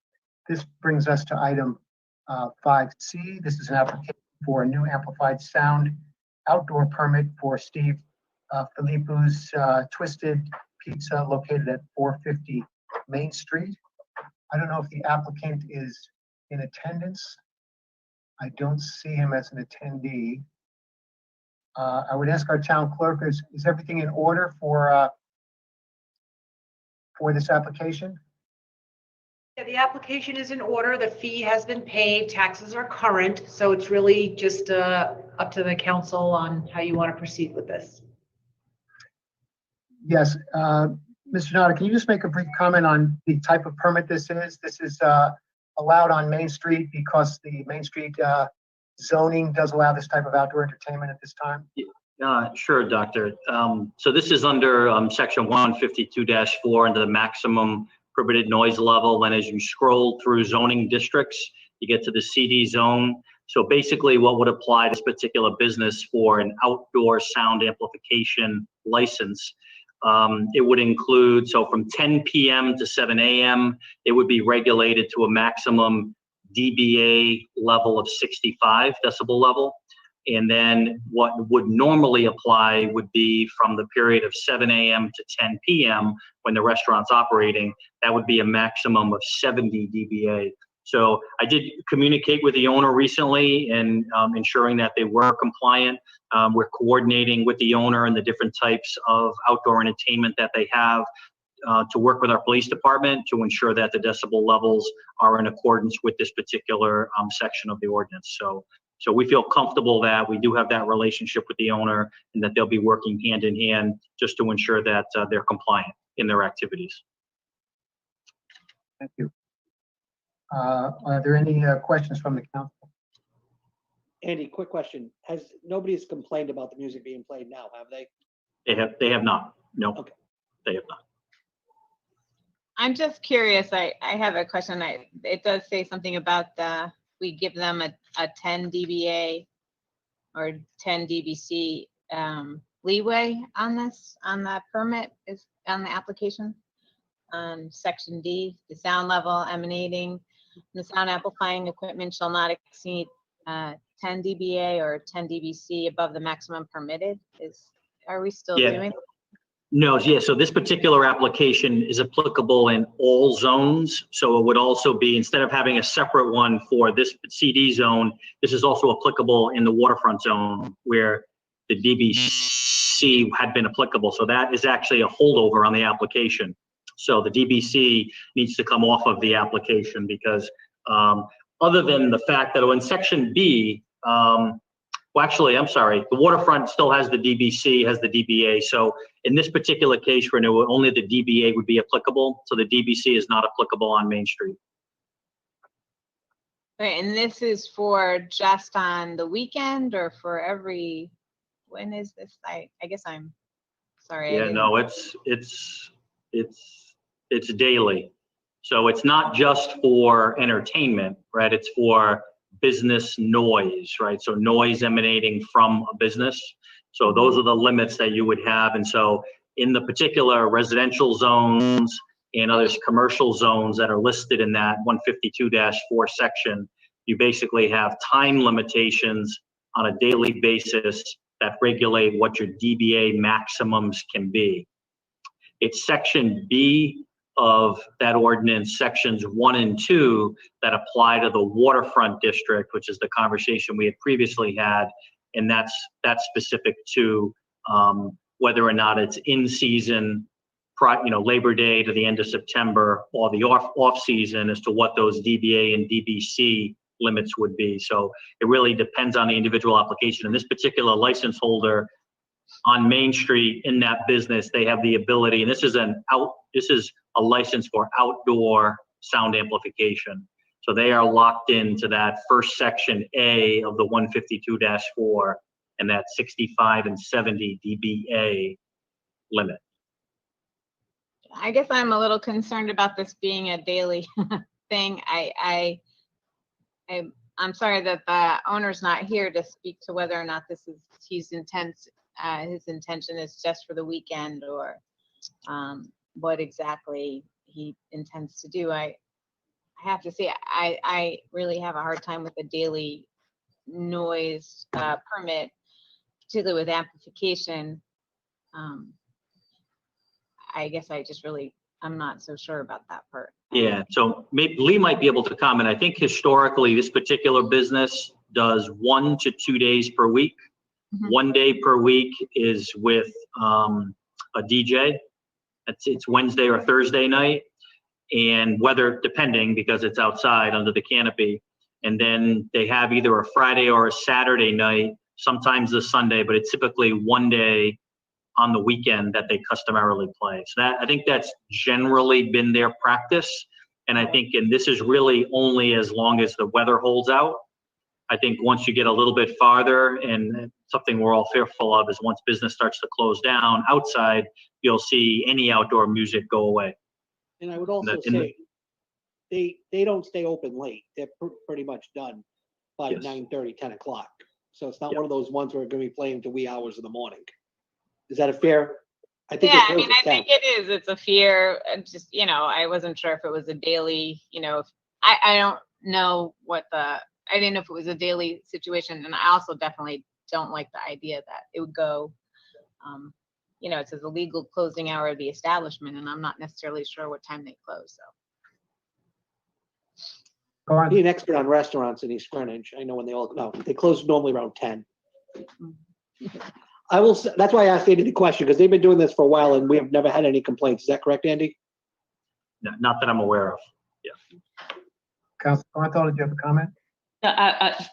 This brings us to item 5C. This is an application for a new amplified sound outdoor permit for Steve Filippo's Twisted Pizza located at 450 Main Street. I don't know if the applicant is in attendance. I don't see him as an attendee. I would ask our town clerk, is everything in order for this application? Yeah, the application is in order. The fee has been paid. Taxes are current. So it's really just up to the council on how you want to proceed with this. Yes, Mr. Nada, can you just make a brief comment on the type of permit this is? This is allowed on Main Street because the Main Street zoning does allow this type of outdoor entertainment at this time? Sure, Doctor. So this is under section 152-4 under the maximum prohibited noise level. And as you scroll through zoning districts, you get to the CD zone. So basically what would apply to this particular business for an outdoor sound amplification license, it would include, so from 10 p.m. to 7 a.m., it would be regulated to a maximum dBA level of 65 decibel level. And then what would normally apply would be from the period of 7 a.m. to 10 p.m. when the restaurant's operating. That would be a maximum of 70 dBA. So I did communicate with the owner recently and ensuring that they were compliant. We're coordinating with the owner and the different types of outdoor entertainment that they have to work with our police department to ensure that the decibel levels are in accordance with this particular section of the ordinance. So we feel comfortable that we do have that relationship with the owner and that they'll be working hand in hand just to ensure that they're compliant in their activities. Thank you. Are there any questions from the council? Andy, quick question. Nobody's complained about the music being played now, have they? They have not. No, Okay. They have not. I'm just curious. I have a question. It does say something about we give them a 10 dBA or 10 dBc leeway on the permit, is on the application. Section D, the sound level emanating from the sound amplifying equipment shall not exceed 10 dBA or 10 dBc above the maximum permitted. Are we still doing? No, yeah, so this particular application is applicable in all zones. So it would also be, instead of having a separate one for this CD zone, this is also applicable in the waterfront zone where the DBC had been applicable. So that is actually a holdover on the application. So the DBC needs to come off of the application because other than the fact that in section B, well, actually, I'm sorry, the waterfront still has the DBC, has the DBA. So in this particular case, Renew, only the DBA would be applicable. So the DBC is not applicable on Main Street. Right, and this is for just on the weekend or for every, when is this? I guess I'm sorry. Yeah, no, it's daily. So it's not just for entertainment, right? It's for business noise, right? So noise emanating from a business. So those are the limits that you would have. And so in the particular residential zones and others commercial zones that are listed in that 152-4 section, you basically have time limitations on a daily basis that regulate what your DBA maximums can be. It's section B of that ordinance, sections 1 and 2, that apply to the waterfront district, which is the conversation we had previously had, and that's specific to whether or not it's in season, Labor Day to the end of September, or the off season as to what those DBA and DBC limits would be. So it really depends on the individual application. And this particular license holder on Main Street in that business, they have the ability, and this is a license for outdoor sound amplification. So they are locked into that first section A of the 152-4 and that 65 and 70 dBA limit. I guess I'm a little concerned about this being a daily thing. I'm sorry that the owner's not here to speak to whether or not this is his intention is just for the weekend or what exactly he intends to do. I have to say, I really have a hard time with the daily noise permit, particularly with amplification. I guess I'm not so sure about that part. Yeah, so maybe Lee might be able to comment. I think historically this particular business does 1 to 2 days per week. Mm-hmm. 1 day per week is with a DJ. It's Wednesday or Thursday night, and weather depending because it's outside under the canopy. And then they have either a Friday or a Saturday night, sometimes a Sunday, but it's typically 1 day on the weekend that they customarily play. So I think that's generally been their practice. And I think, and this is really only as long as the weather holds out. I think once you get a little bit farther, and something we're all fearful of is once business starts to close down outside, you'll see any outdoor music go away. And I would also say they don't stay open late. They're pretty much done by 9:30, 10 o'clock. So it's not one of those ones where we're going to be playing to wee hours in the morning. Is that a fair? I think it is. It's a fear. Just, I wasn't sure if it was a daily, I don't know I didn't know if it was a daily situation. And I also definitely don't like the idea that it would go, it says the legal closing hour of the establishment, and I'm not necessarily sure what time they close, so. Go on. Be an expert on restaurants in East Greenwich. I know when they close normally around 10. I will, that's why I asked Andy the question, because they've been doing this for a while and we have never had any complaints. Is that correct, Andy? No, not that I'm aware of. Councilor Carnthal, did you have a comment?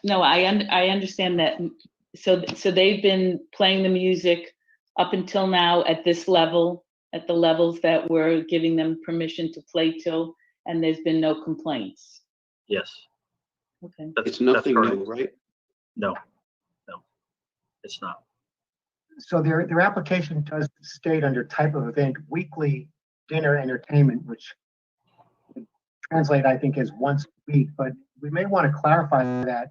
No, I understand that. So they've been playing the music up until now at this level, at the levels that we're giving them permission to play till, and there's been no complaints. Yes. Okay. It's nothing that's new, right? No, it's not. So their application does state under type of event, weekly dinner entertainment, which would translate, I think, as once a week, but we may want to clarify that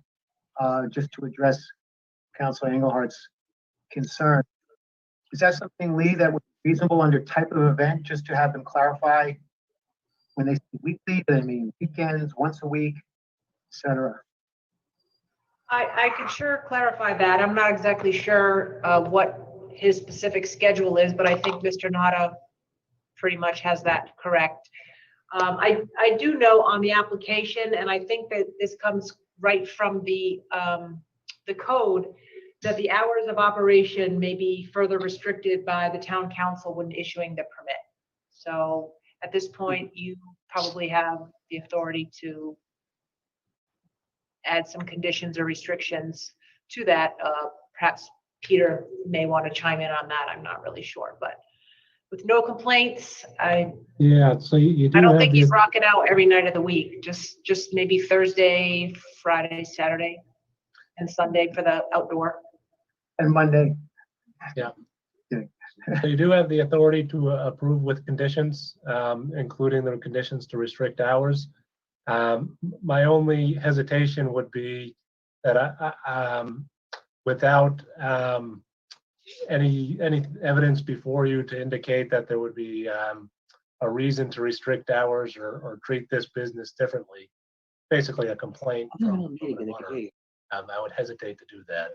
just to address Councilor Englehart's concern. Is that something, Lee, that would be reasonable under type of event, just to have them clarify when they say weekly, do they mean weekends, once a week, etc.? I could sure clarify that. I'm not exactly sure what his specific schedule is, but I think Mr. Nada pretty much has that correct. I do know on the application, and I think that this comes right from the code, that the hours of operation may be further restricted by the town council when issuing the permit. So at this point, you probably have the authority to add some conditions or restrictions to that. Perhaps Peter may want to chime in on that. I'm not really sure, but with no complaints, Yeah, so you do I don't have think the, he's rocking out every night of the week. Just maybe Thursday, Friday, Saturday, and Sunday for the outdoor. And Monday. so you do have the authority to approve with conditions, including the conditions to restrict hours. My only hesitation would be that without any evidence before you to indicate that there would be a reason to restrict hours or treat this business differently, basically a complaint from the owner, I would hesitate to do that.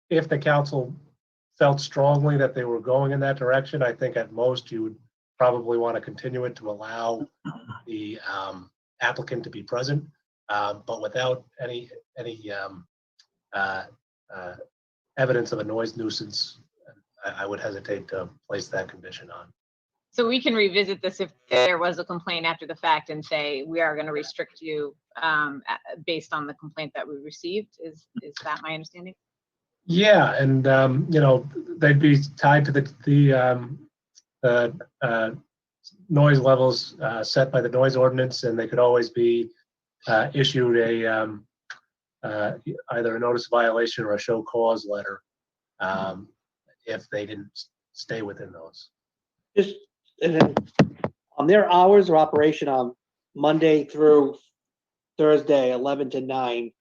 If the council felt strongly that they were going in that direction, I think at most you would probably want to continue it to allow the applicant to be present, but without any evidence of a noise nuisance, I would hesitate to place that condition on. So we can revisit this if there was a complaint after the fact and say, we are going to restrict you based on the complaint that we received. Is that my understanding? Yeah, and they'd be tied to the noise levels set by the noise ordinance, and they could always be issued a either a notice of violation or a show cause letter if they didn't stay within those. And then on their hours of operation on Monday through Thursday, 11 to 9,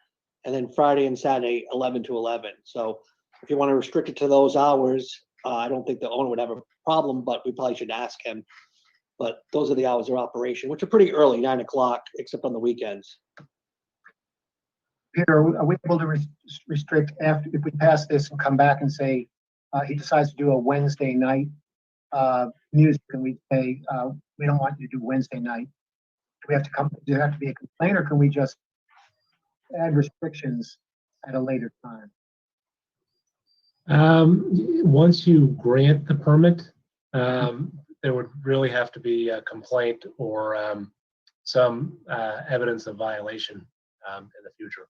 and then Friday and Saturday, 11 to 11. So if you want to restrict it to those hours, I don't think the owner would have a problem, but we probably should ask him. But those are the hours of operation, which are pretty early, 9 o'clock, except on the weekends. Peter, are we able to restrict after, if we pass this and come back and say he decides to do a Wednesday night music, and we say we don't want you to do Wednesday night? Do we have to come? Do there have to be a complaint, or can we just add restrictions at a later time? Once you grant the permit, there would really have to be a complaint or some evidence of violation in the future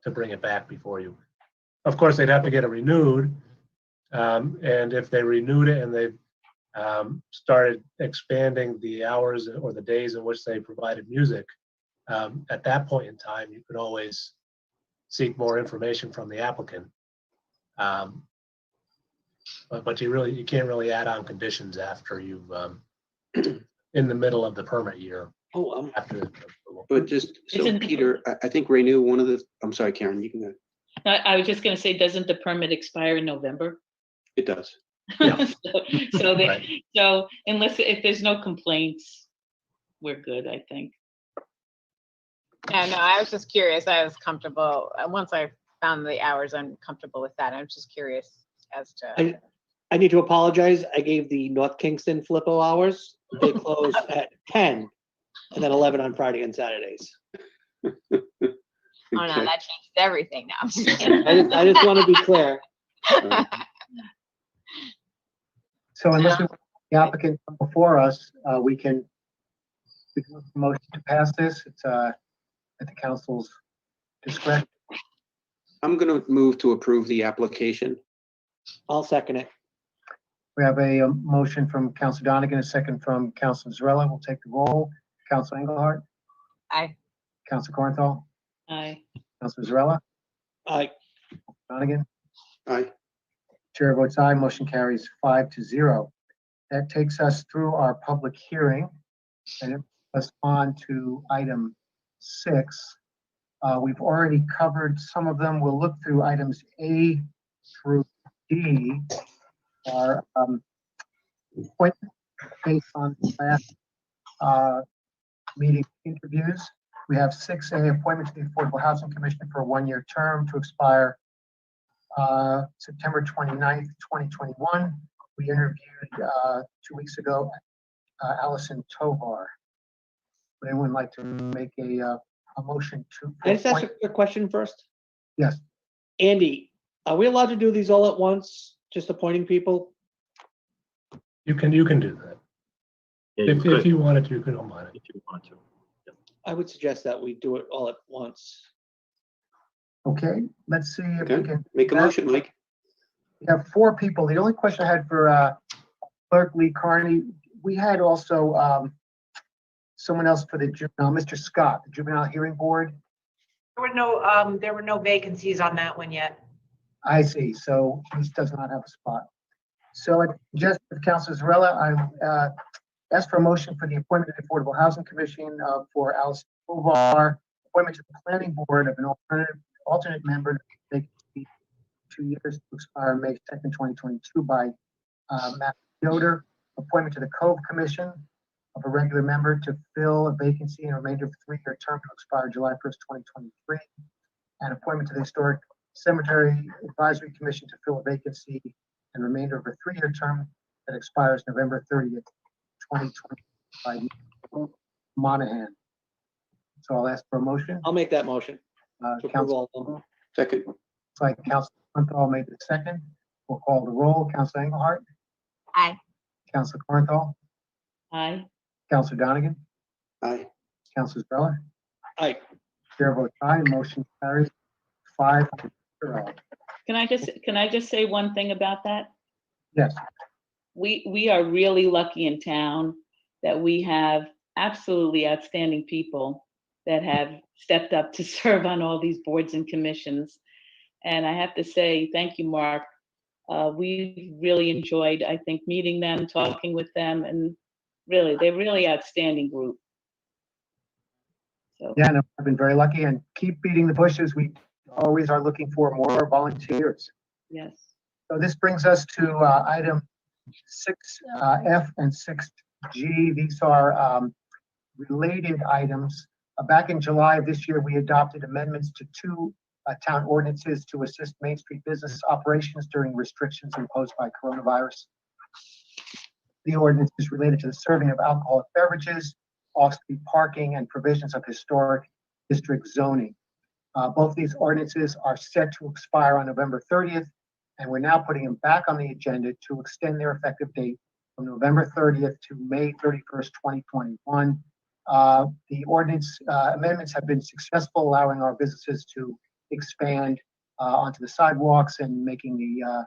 to bring it back before you. Of course, they'd have to get it renewed, and if they renewed it and they started expanding the hours or the days in which they provided music, at that point in time, you could always seek more information from the applicant. But you can't really add on conditions after you've in the middle of the permit year. Oh, After. But just so Isn't- Peter, I think Renew, one of the, I'm sorry, Karen, you can go. I was just going to say, doesn't the permit expire in November? It does. Yeah. So Right. unless if there's no complaints, we're good, I think. Yeah, no, I was just curious. I was comfortable. Once I found the hours, I'm comfortable with that. I'm just curious as to. I need to apologize. I gave the North Kingston Flippo hours. They close at 10 and then 11 on Friday and Saturdays. Oh no, Okay. that changes everything now. I'm just kidding. I just want to be clear. So unless we want the applicant come before us, we can make a motion to pass this. It's at the council's discretion. I'm gonna move to approve the application. I'll second it. We have a motion from Council Donegan, a second from Council Zarella. We'll take the roll. Council Engelhardt, Aye. Council Cornthal, Aye. Council Zarella, Aye. Donegan. Aye. Chair votes aye, motion carries 5-0. That takes us through our public hearing and it moves us on to item 6. We've already covered some of them. We'll look through items A through D. Our appointment based on the last meeting interviews. We have 6A, appointment to the Affordable Housing Commission for a 1-year term to expire September 29th, 2021. We interviewed 2 weeks ago Allison Tovar. Would anyone like to make a motion to? Can I just ask a question first? Yes. Andy, are we allowed to do these all at once? Just appointing people? You can do that. Yeah, If you wanted to, you can don't mind it. If you want to. I would suggest that we do it all at once. Okay, let's see if we Okay. can. Make a motion, Mike. We have 4 people. The only question I had for Clerk Lee Carney, we had also someone else for the juvenile, Mr. Scott, the Juvenile Hearing Board. There were no vacancies on that one yet. I see, so he does not have a spot. So I suggest with Councilor Zarella, I ask for a motion for the appointment to the Affordable Housing Commission for Alice Tovar, appointment to the Planning Board of an alternate member to vacancy 2 years to expire May 2nd, 2022 by Matt Yoder, appointment to the Cove Commission of a regular member to fill a vacancy in a remainder of a 3-year term to expire July 1st, 2023, and appointment to the Historic Cemetery Advisory Commission to fill a vacancy and remainder of a 3-year term that expires November 30th, 2020 by Monahan. So I'll ask for a motion. I'll make that motion. To approve Council, all of them. Second. it's like Council Cornthal made the second. We'll call the roll. Council Engelhardt, Aye. Council Cornthal, Aye. Council Donegan, Aye. Council Zeller. Aye. Chair votes aye, motion carries 5-0. Can I just say one thing about that? Yes, We are really lucky in town that we have absolutely outstanding people that have stepped up to serve on all these boards and commissions. And I have to say, thank you, Mark. We really enjoyed, I think, meeting them, talking with them, and really, they're really outstanding group. So, yeah, no, I've been very lucky and keep beating the bushes. We always are looking for more volunteers. yes. So this brings us to item 6F and 6G. These are related items. Back in July of this year, we adopted amendments to 2 town ordinances to assist Main Street business operations during restrictions imposed by coronavirus. The ordinance is related to the serving of alcoholic beverages, off-street parking, and provisions of historic district zoning. Both these ordinances are set to expire on November 30th, and we're now putting them back on the agenda to extend their effective date from November 30th to May 31st, 2021. The ordinance amendments have been successful, allowing our businesses to expand onto the sidewalks and making the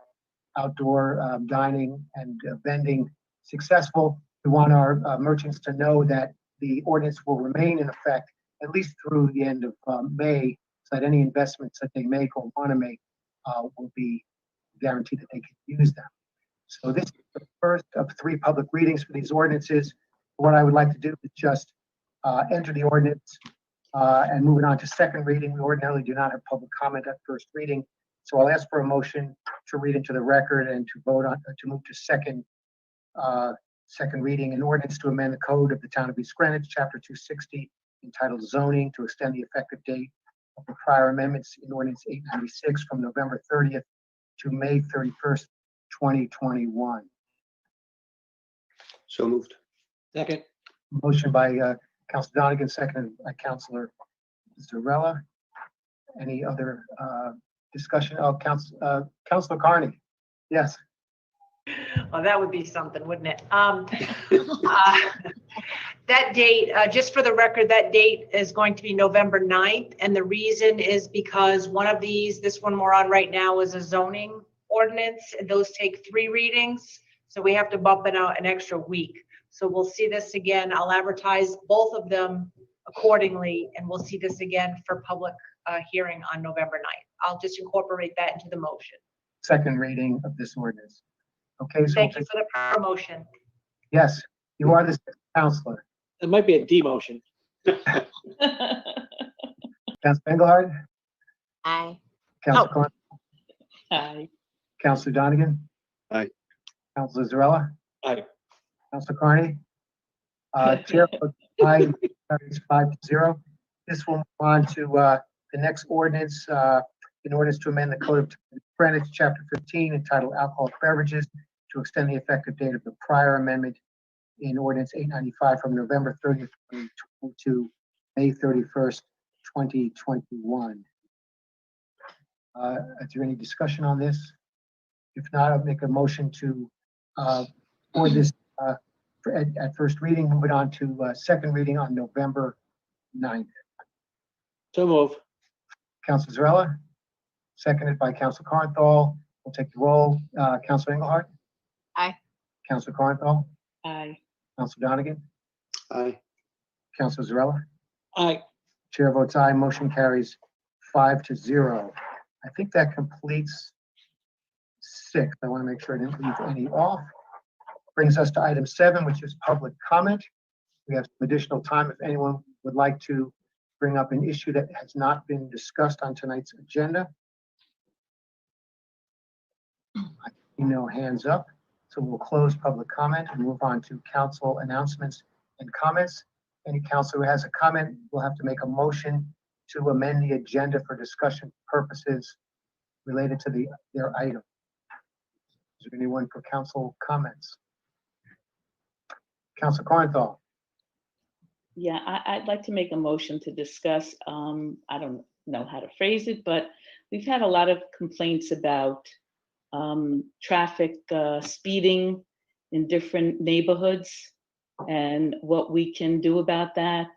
outdoor dining and vending successful. We want our merchants to know that the ordinance will remain in effect at least through the end of May, so that any investments that they make or want to make will be guaranteed that they can use them. So this is the first of 3 public readings for these ordinances. What I would like to do is just enter the ordinance and move it on to second reading. We ordinarily do not have public comment at first reading, so I'll ask for a motion to read into the record and to vote on to move to second reading, an ordinance to amend the code of the town of East Greenwich, chapter 260, entitled Zoning, to extend the effective date of the prior amendments in Ordinance 896 from November 30th to May 31st, 2021. So moved. Second. Motion by Councilor Donegan, seconded by Councilor Zarella. Any other discussion? Oh, Councilor Carney. Yes. Well, that would be something, wouldn't it? That date, just for the record, that date is going to be November 9th. And the reason is because one of these, this one we're on right now, is a zoning ordinance, and those take 3 readings. So we have to bump it out an extra week. So we'll see this again. I'll advertise both of them accordingly, and we'll see this again for public hearing on November 9th. I'll just incorporate that into the motion. Second reading of this ordinance. Okay, so Thank you for the promotion. yes, you are the sixth counselor. It might be a demotion. Councilor Engelhardt, Aye. Councilor Carney, Aye. Councilor Donegan. Aye. Councilor Zarella. Aye. Councilor Carney. Chair votes aye, carries 5-0. This will move on to the next ordinance, in ordinance to amend the Code of Greenwich, Chapter 15, entitled Alcoholic Beverages, to extend the effective date of the prior amendment in Ordinance 895 from November 30th, 2020 to May 31st, 2021. Is there any discussion on this? If not, I'll make a motion to for this at first reading, move it on to second reading on November 9th. So move. Councilor Zarella, seconded by Councilor Carnthal. We'll take the roll. Councilor Engelhardt. Aye. Councilor Carnthal. Aye. Councilor Donegan. Aye. Councilor Zarella. Aye. Chair votes aye. Motion carries 5-0. I think that completes 6. I want to make sure I didn't leave any off. Brings us to item 7, which is public comment. We have some additional time if anyone would like to bring up an issue that has not been discussed on tonight's agenda. I see no hands up, so we'll close public comment and move on to council announcements and comments. Any councilor who has a comment will have to make a motion to amend the agenda for discussion purposes related to their item. Is there anyone for council comments? Councilor Carnthal. Yeah, I'd like to make a motion to discuss, I don't know how to phrase it, but we've had a lot of complaints about traffic speeding in different neighborhoods and what we can do about that.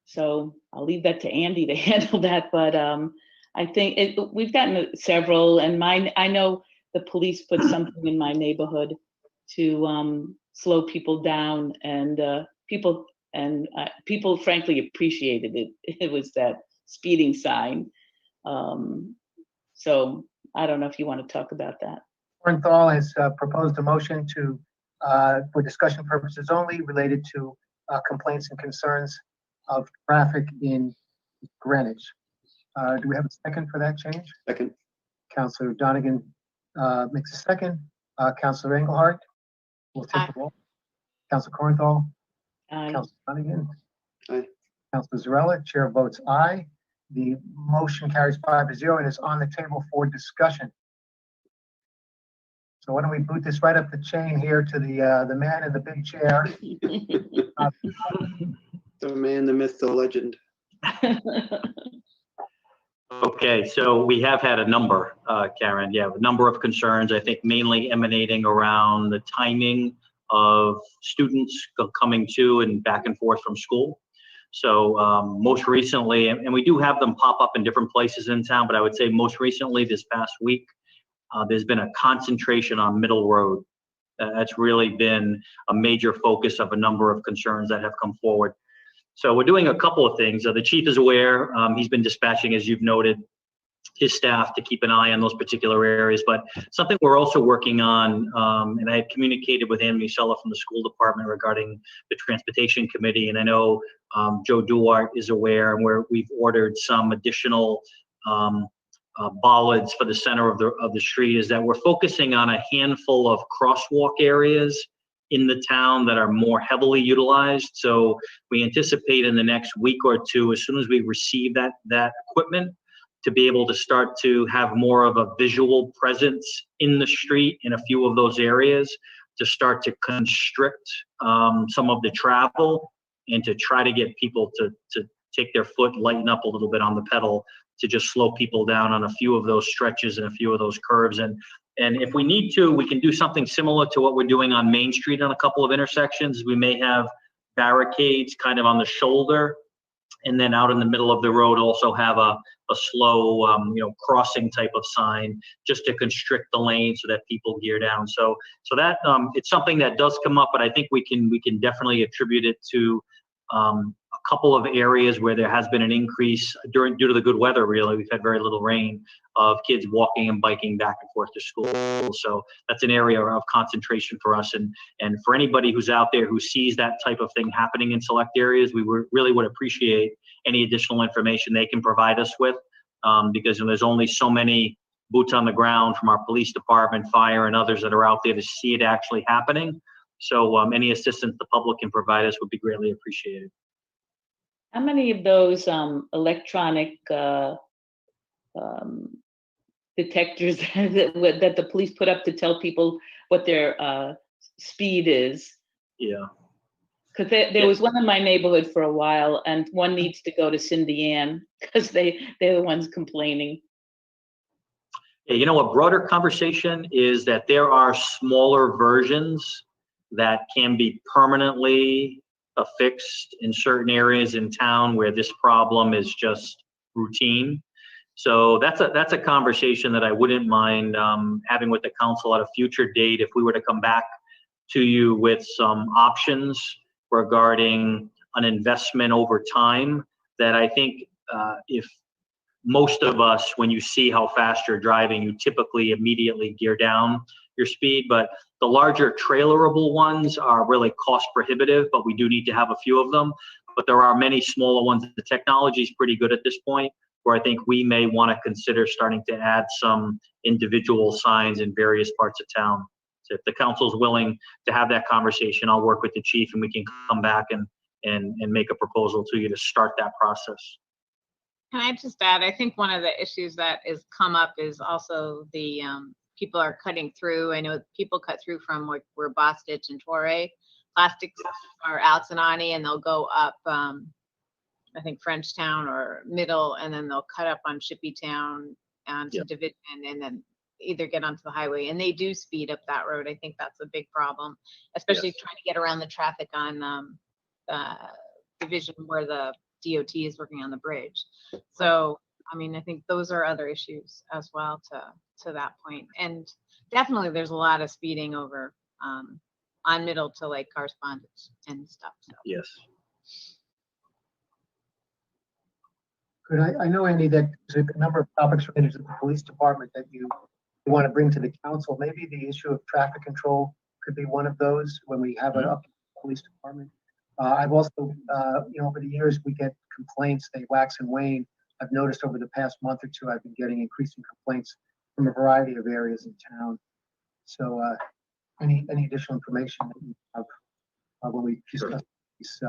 So I'll leave that to Andy to handle that, but I think we've gotten several, and I know the police put something in my neighborhood to slow people down, and people frankly appreciated it. It was that speeding sign. So I don't know if you want to talk about that. Carnthal has proposed a motion to for discussion purposes only related to complaints and concerns of traffic in Greenwich. Do we have a second for that change? Second. Councilor Donegan makes a second. Councilor Engelhardt will take the roll. Councilor Carnthal. Aye. Councilor Donegan. Aye. Councilor Zarella. Chair votes aye. The motion carries 5-0 and is on the table for discussion. So why don't we boot this right up the chain here to the man in the big chair. The man, the myth, the legend. Okay, so we have had a number, Karen, a number of concerns, I think mainly emanating around the timing of students coming to and back and forth from school. So most recently, and we do have them pop up in different places in town, but I would say most recently this past week, there's been a concentration on Middle Road. That's really been a major focus of a number of concerns that have come forward. So we're doing a couple of things. The chief is aware. He's been dispatching, as you've noted, his staff to keep an eye on those particular areas. But something we're also working on, and I had communicated with Anne Musella from the school department regarding the transportation committee, and I know Joe Duarte is aware, and we've ordered some additional bollards for the center of the street, is that we're focusing on a handful of crosswalk areas in the town that are more heavily utilized. So we anticipate in the next week or two, as soon as we receive that equipment, to be able to start to have more of a visual presence in the street in a few of those areas, to start to constrict some of the travel and to try to get people to take their foot, lighten up a little bit on the pedal, to just slow people down on a few of those stretches and a few of those curves. And if we need to, we can do something similar to what we're doing on Main Street on a couple of intersections. We may have barricades kind of on the shoulder, and then out in the middle of the road also have a slow, crossing type of sign, just to constrict the lane so that people gear down. So that it's something that does come up, but I think we can definitely attribute it to a couple of areas where there has been an increase due to the good weather. Really, we've had very little rain, of kids walking and biking back and forth to school. So that's an area of concentration for us. And for anybody who's out there who sees that type of thing happening in select areas, we really would appreciate any additional information they can provide us with, because there's only so many boots on the ground from our police department, fire, and others that are out there to see it actually happening. So any assistance the public can provide us would be greatly appreciated. How many of those electronic detectors that the police put up to tell people what their speed is? Yeah. Because there was one in my neighborhood for a while, and one needs to go to Cindy Ann because they're the ones complaining. Yeah, a broader conversation is that there are smaller versions that can be permanently affixed in certain areas in town where this problem is just routine. So that's a conversation that I wouldn't mind having with the council at a future date, if we were to come back to you with some options regarding an investment over time. That I think if most of us, when you see how fast you're driving, you typically immediately gear down your speed. But the larger trailerable ones are really cost prohibitive, but we do need to have a few of them. But there are many smaller ones. The technology is pretty good at this point, where I think we may want to consider starting to add some individual signs in various parts of town. So if the council's willing to have that conversation, I'll work with the chief and we can come back and make a proposal to you to start that process. Can I just add, I think one of the issues that is come up is also the people are cutting through. I know people cut through from where Bostitch and Torrey Plastics are out Zanani, and they'll go up, I think Frenchtown or Middle, and then they'll cut up on Shippeytown to Division, and then either get onto the highway. And they do speed up that road. I think that's a big problem, especially trying to get around the traffic on Division where the DOT is working on the bridge. So, I mean, I think those are other issues as well to that point. And definitely there's a lot of speeding over on Middle to like Correspondence and stuff. So. Yes. Good. I know, Andy, that there's a number of topics related to the police department that you want to bring to the council. Maybe the issue of traffic control could be one of those when we have an up police department. I've also, over the years, we get complaints, they wax and wane. I've noticed over the past month or two, I've been getting increasing complaints from a variety of areas in town. So any additional information that you have when we discuss these?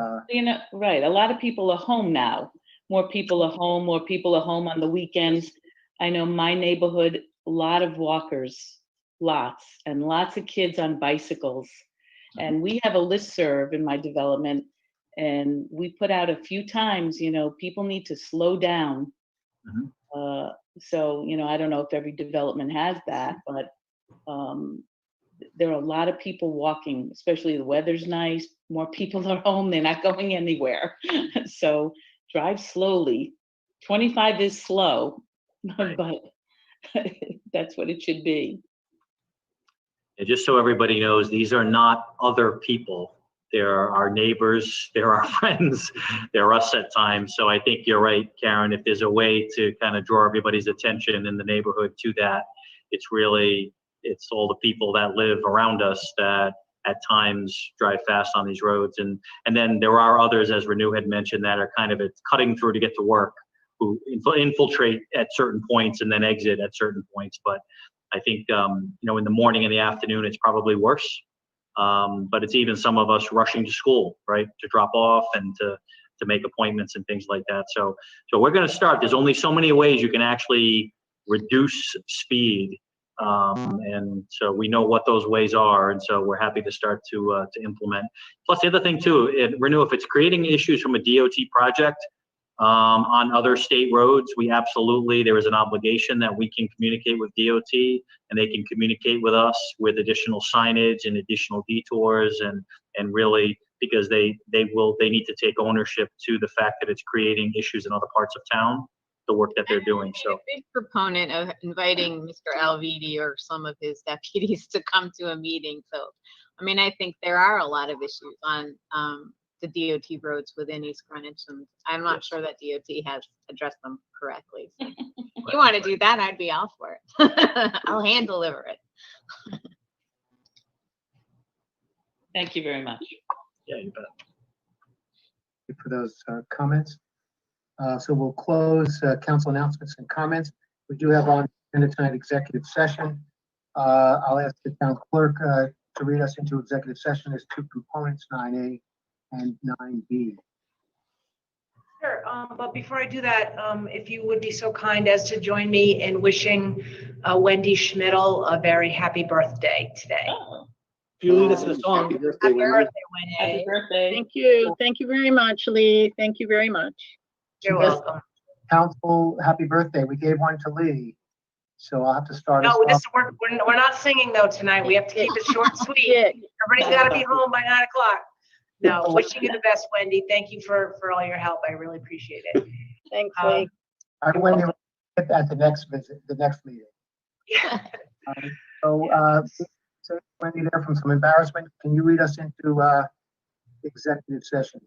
Right. A lot of people are home now. More people are home. More people are home on the weekends. I know my neighborhood, a lot of walkers, lots of kids on bicycles. And we have a listserv in my development, and we put out a few times, people need to slow down. Mm-hmm. So, I don't know if every development has that, but there are a lot of people walking, especially the weather's nice. More people are home. They're not going anywhere. So drive slowly. 25 is slow, but that's what it should be. And just so everybody knows, these are not other people. They're our neighbors, they're our friends, they're us at times. So I think you're right, Karen, if there's a way to kind of draw everybody's attention in the neighborhood to that, it's all the people that live around us that at times drive fast on these roads. And then there are others, as Renew had mentioned, that are kind of cutting through to get to work, who infiltrate at certain points and then exit at certain points. But I think, in the morning and the afternoon, it's probably worse. But it's even some of us rushing to school, right, to drop off and to make appointments and things like that. So we're going to start. There's only so many ways you can actually reduce speed. And so we know what those ways are. And so we're happy to start to implement. Plus the other thing too, Renew, if it's creating issues from a DOT project, on other state roads, there is an obligation that we can communicate with DOT, and they can communicate with us with additional signage and additional detours, and really, because they need to take ownership to the fact that it's creating issues in other parts of town, the work that they're doing. I'm So a big proponent of inviting Mr. Alvidi or some of his deputies to come to a meeting. So, I mean, I think there are a lot of issues on the DOT roads within East Greenwich, and I'm not sure that DOT has addressed them correctly. So if you want to do that, I'd be all for it. I'll hand deliver it. Thank you very much. yeah, you bet. Thank you for those comments. So we'll close council announcements and comments. We do have on agenda tonight executive session. I'll ask the town clerk to read us into executive session. There's two components, 9A and 9B. Sure, but before I do that, if you would be so kind as to join me in wishing Wendy Schmidl a very happy birthday today. Oh, If you lead us in a song. Happy birthday, Happy Wendy. birthday, happy Wendy. birthday. Thank you. Thank you very much, Lee. Thank you very much. You're Yes. welcome. Council, happy birthday. We gave one to Lee, so I'll have to start us No, off. we're not singing though tonight. We have to keep it short and sweet. Yeah, Everybody's got to be home by 9 o'clock. No, wishing you the best, Wendy. Thank you for all your help. I really appreciate it. thanks, Um, Lee. I went at the next visit, the next meeting. Yeah. So Wendy, there from some embarrassment, can you read us into executive session?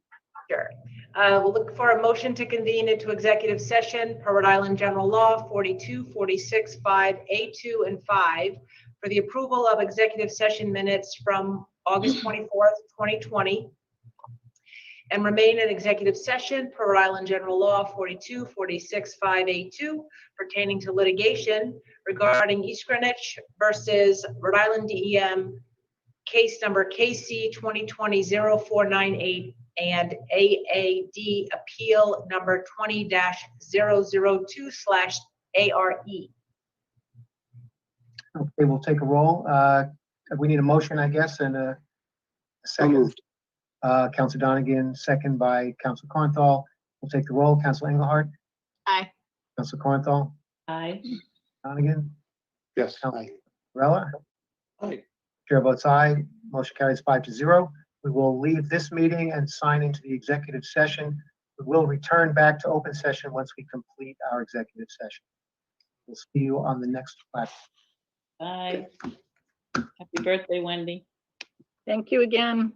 Sure. We'll look for a motion to convene into executive session per Rhode Island General Law 42, 46, 5A2 and 5 for the approval of executive session minutes from August 24th, 2020, and remain in executive session per Rhode Island General Law 42, 46, 5A2 pertaining to litigation regarding East Greenwich versus Rhode Island DEM case number KC 2020-0498 and AAD appeal number 20-002/ARE. Okay, we'll take a roll. We need a motion, I guess, and a So second. moved. Council Donegan, second by Council Cornthal. We'll take the roll. Council Engelhardt, Aye. Council Cornthal, Aye. Donegan, Yes. Council Varela. Aye. Chair votes aye. Motion carries 5-0. We will leave this meeting and sign into the executive session. We will return back to open session once we complete our executive session. We'll see you on the next platform. Bye. Happy birthday, Wendy. Thank you again.